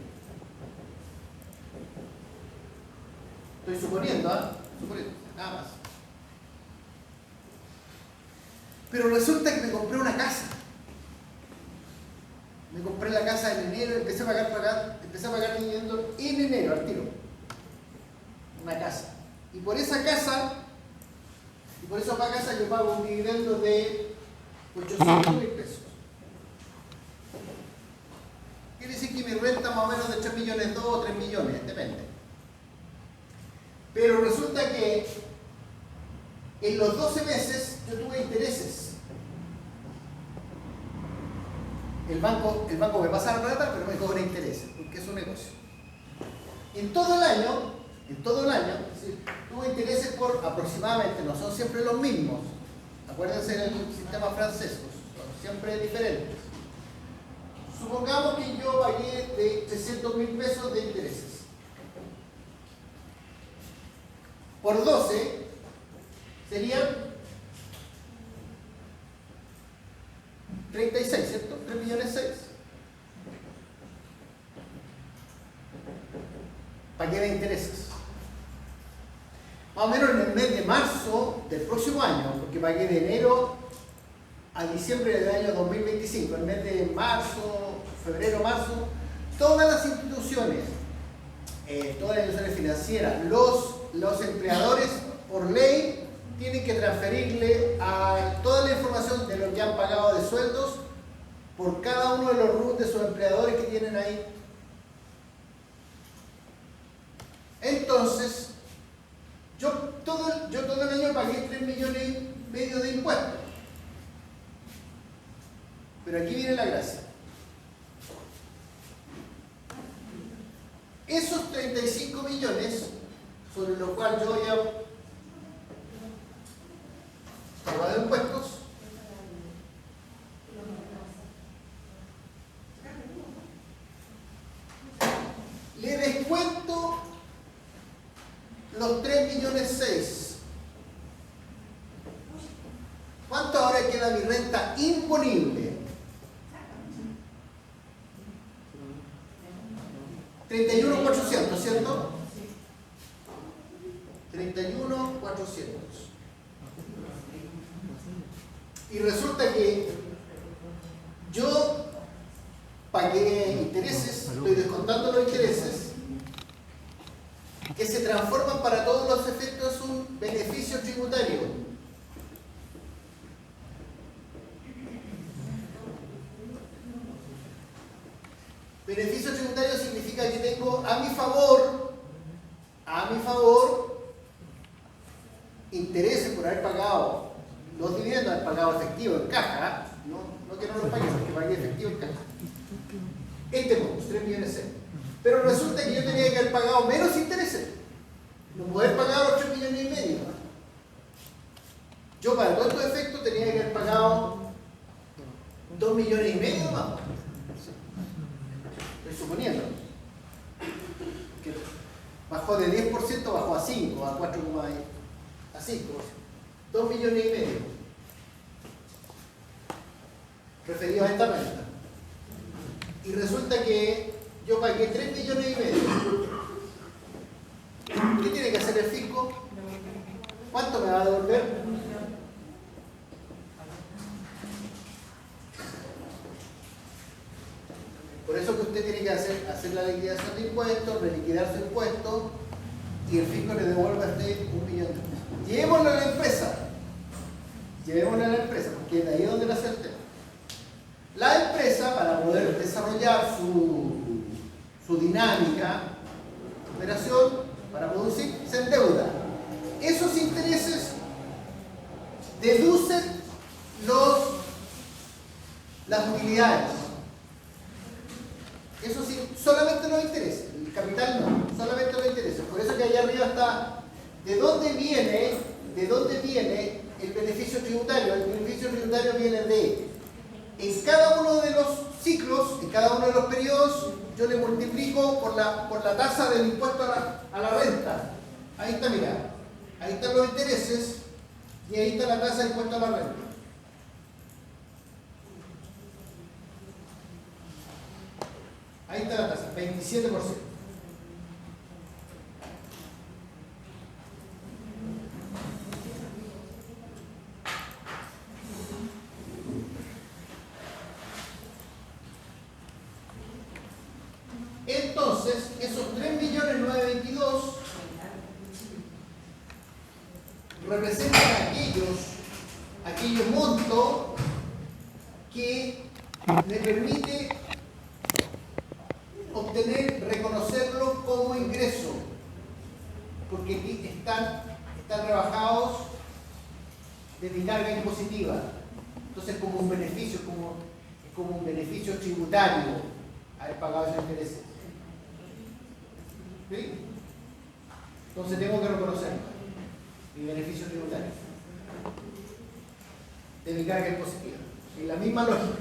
Estoy suponiendo, nada más. Pero resulta que me compré una casa. Me compré la casa en enero, empecé a pagar dividendo en enero, al tiro. Una casa. Y por esa casa yo pago un dividendo de 800.000 pesos. Quiere decir que mi renta más o menos de 3 millones 2 o 3 millones, depende. Pero resulta que en los 12 meses yo tuve intereses. El banco me pasa la plata, pero me cobra intereses, porque es un negocio. En todo el año, ¿sí? Tuve intereses por aproximadamente, no son siempre los mismos. Acuérdense del sistema francés, son siempre diferentes. Supongamos que yo pagué de 300.000 pesos de intereses. Por 12 serían 36, ¿cierto? 3 millones 6. pagué de intereses. Más o menos en el mes de marzo del próximo año, porque pagué de enero a diciembre del año 2025, el mes de marzo, febrero, marzo, todas las instituciones, todas las instituciones financieras, los empleadores por ley tienen que transferirle a toda la información de lo que han pagado de sueldos por cada uno de los rubros de sus empleadores que tienen ahí. Entonces, yo todo el año pagué 3,5 millones de impuestos. Pero aquí viene la gracia. Esos 35 millones, sobre los cuales yo ya pagado impuestos, le descuento los 3,6 millones. ¿Cuánto ahora queda mi renta imponible? 31,400, ¿cierto? 31,400. Y resulta que yo pagué intereses, estoy descontando los intereses, que se transforman para todos los efectos en un beneficio tributario. Beneficio tributario significa que tengo a mi favor, intereses por haber pagado los dividendos, haber pagado efectivo en caja, no que no los pagué, sino que pagué efectivo en caja. Este monto, 3,6 millones. Pero resulta que yo tenía que haber pagado menos intereses, no poder pagar los 3,5 millones. Yo para todos estos efectos tenía que haber pagado 2,5 millones más. Estoy suponiendo que bajó de 10%, bajó a 5, a 4, a 5, 2,5 millones referidos a esta renta. Y resulta que yo pagué 3,5 millones. ¿Qué tiene que hacer el fisco? ¿Cuánto me va a devolver? Por eso que usted tiene que hacer la liquidación de impuestos, reliquidar su impuesto y el fisco le devuelve a usted 1 millón de pesos. Llevémoslo a la empresa. Porque de ahí es donde nace el tema. La empresa, para poder desarrollar su dinámica de operación, para producir, se endeuda. Esos intereses deducen las utilidades. Eso sí, solamente los intereses, el capital no, solamente los intereses. Por eso que allá arriba está, ¿de dónde viene el beneficio tributario? El beneficio tributario viene de, en cada uno de los ciclos, en cada uno de los periodos, yo le multiplico por la tasa del impuesto a la renta. Ahí está, mira, ahí están los intereses y ahí está la tasa del impuesto a la renta. Ahí está la tasa, 27%. Entonces, esos 3.922.000 representan aquellos montos que me permite reconocerlo como ingreso, porque están rebajados de mi carga impositiva. Entonces, como un beneficio, como un beneficio tributario, haber pagado esos intereses. ¿Sí? Entonces tengo que reconocer mi beneficio tributario de mi carga impositiva. En la misma lógica.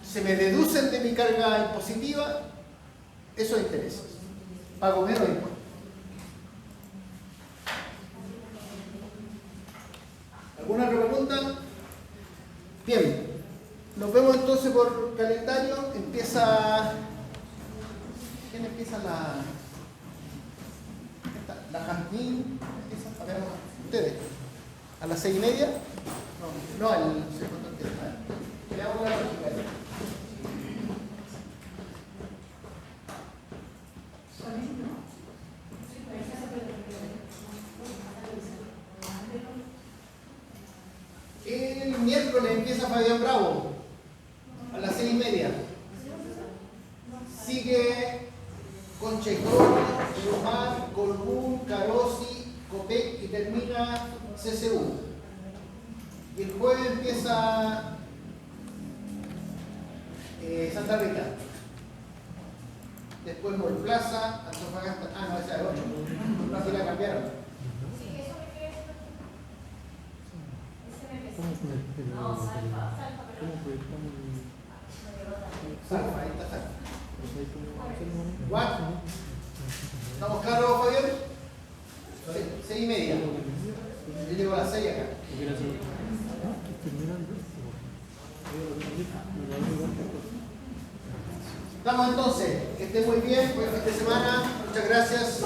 Se me deducen de mi carga impositiva esos intereses. Pago menos impuestos. ¿Alguna otra pregunta? Bien. Nos vemos entonces por calendario. Empieza ¿Quién empieza la jardín? Empieza, a ver, ustedes. ¿A las 6:30? No, el segundo empieza. Veamos la lógica. El miércoles empieza Fabián Bravo a las 6:30. Sigue Conchetorno, Román, Colbún, Carosi, Copec y termina CCU. Y el jueves empieza Santa Rita. Después Molplaza, Antofagasta. Ah, no, esa es 8. Molplaza la cambiaron. Salva, ahí está Salva. ¿What? ¿Estamos claros, Fabián? 6:30. Yo llego a las 6 acá. Estamos entonces. Que esté muy bien. Buen fin de semana. Muchas gracias.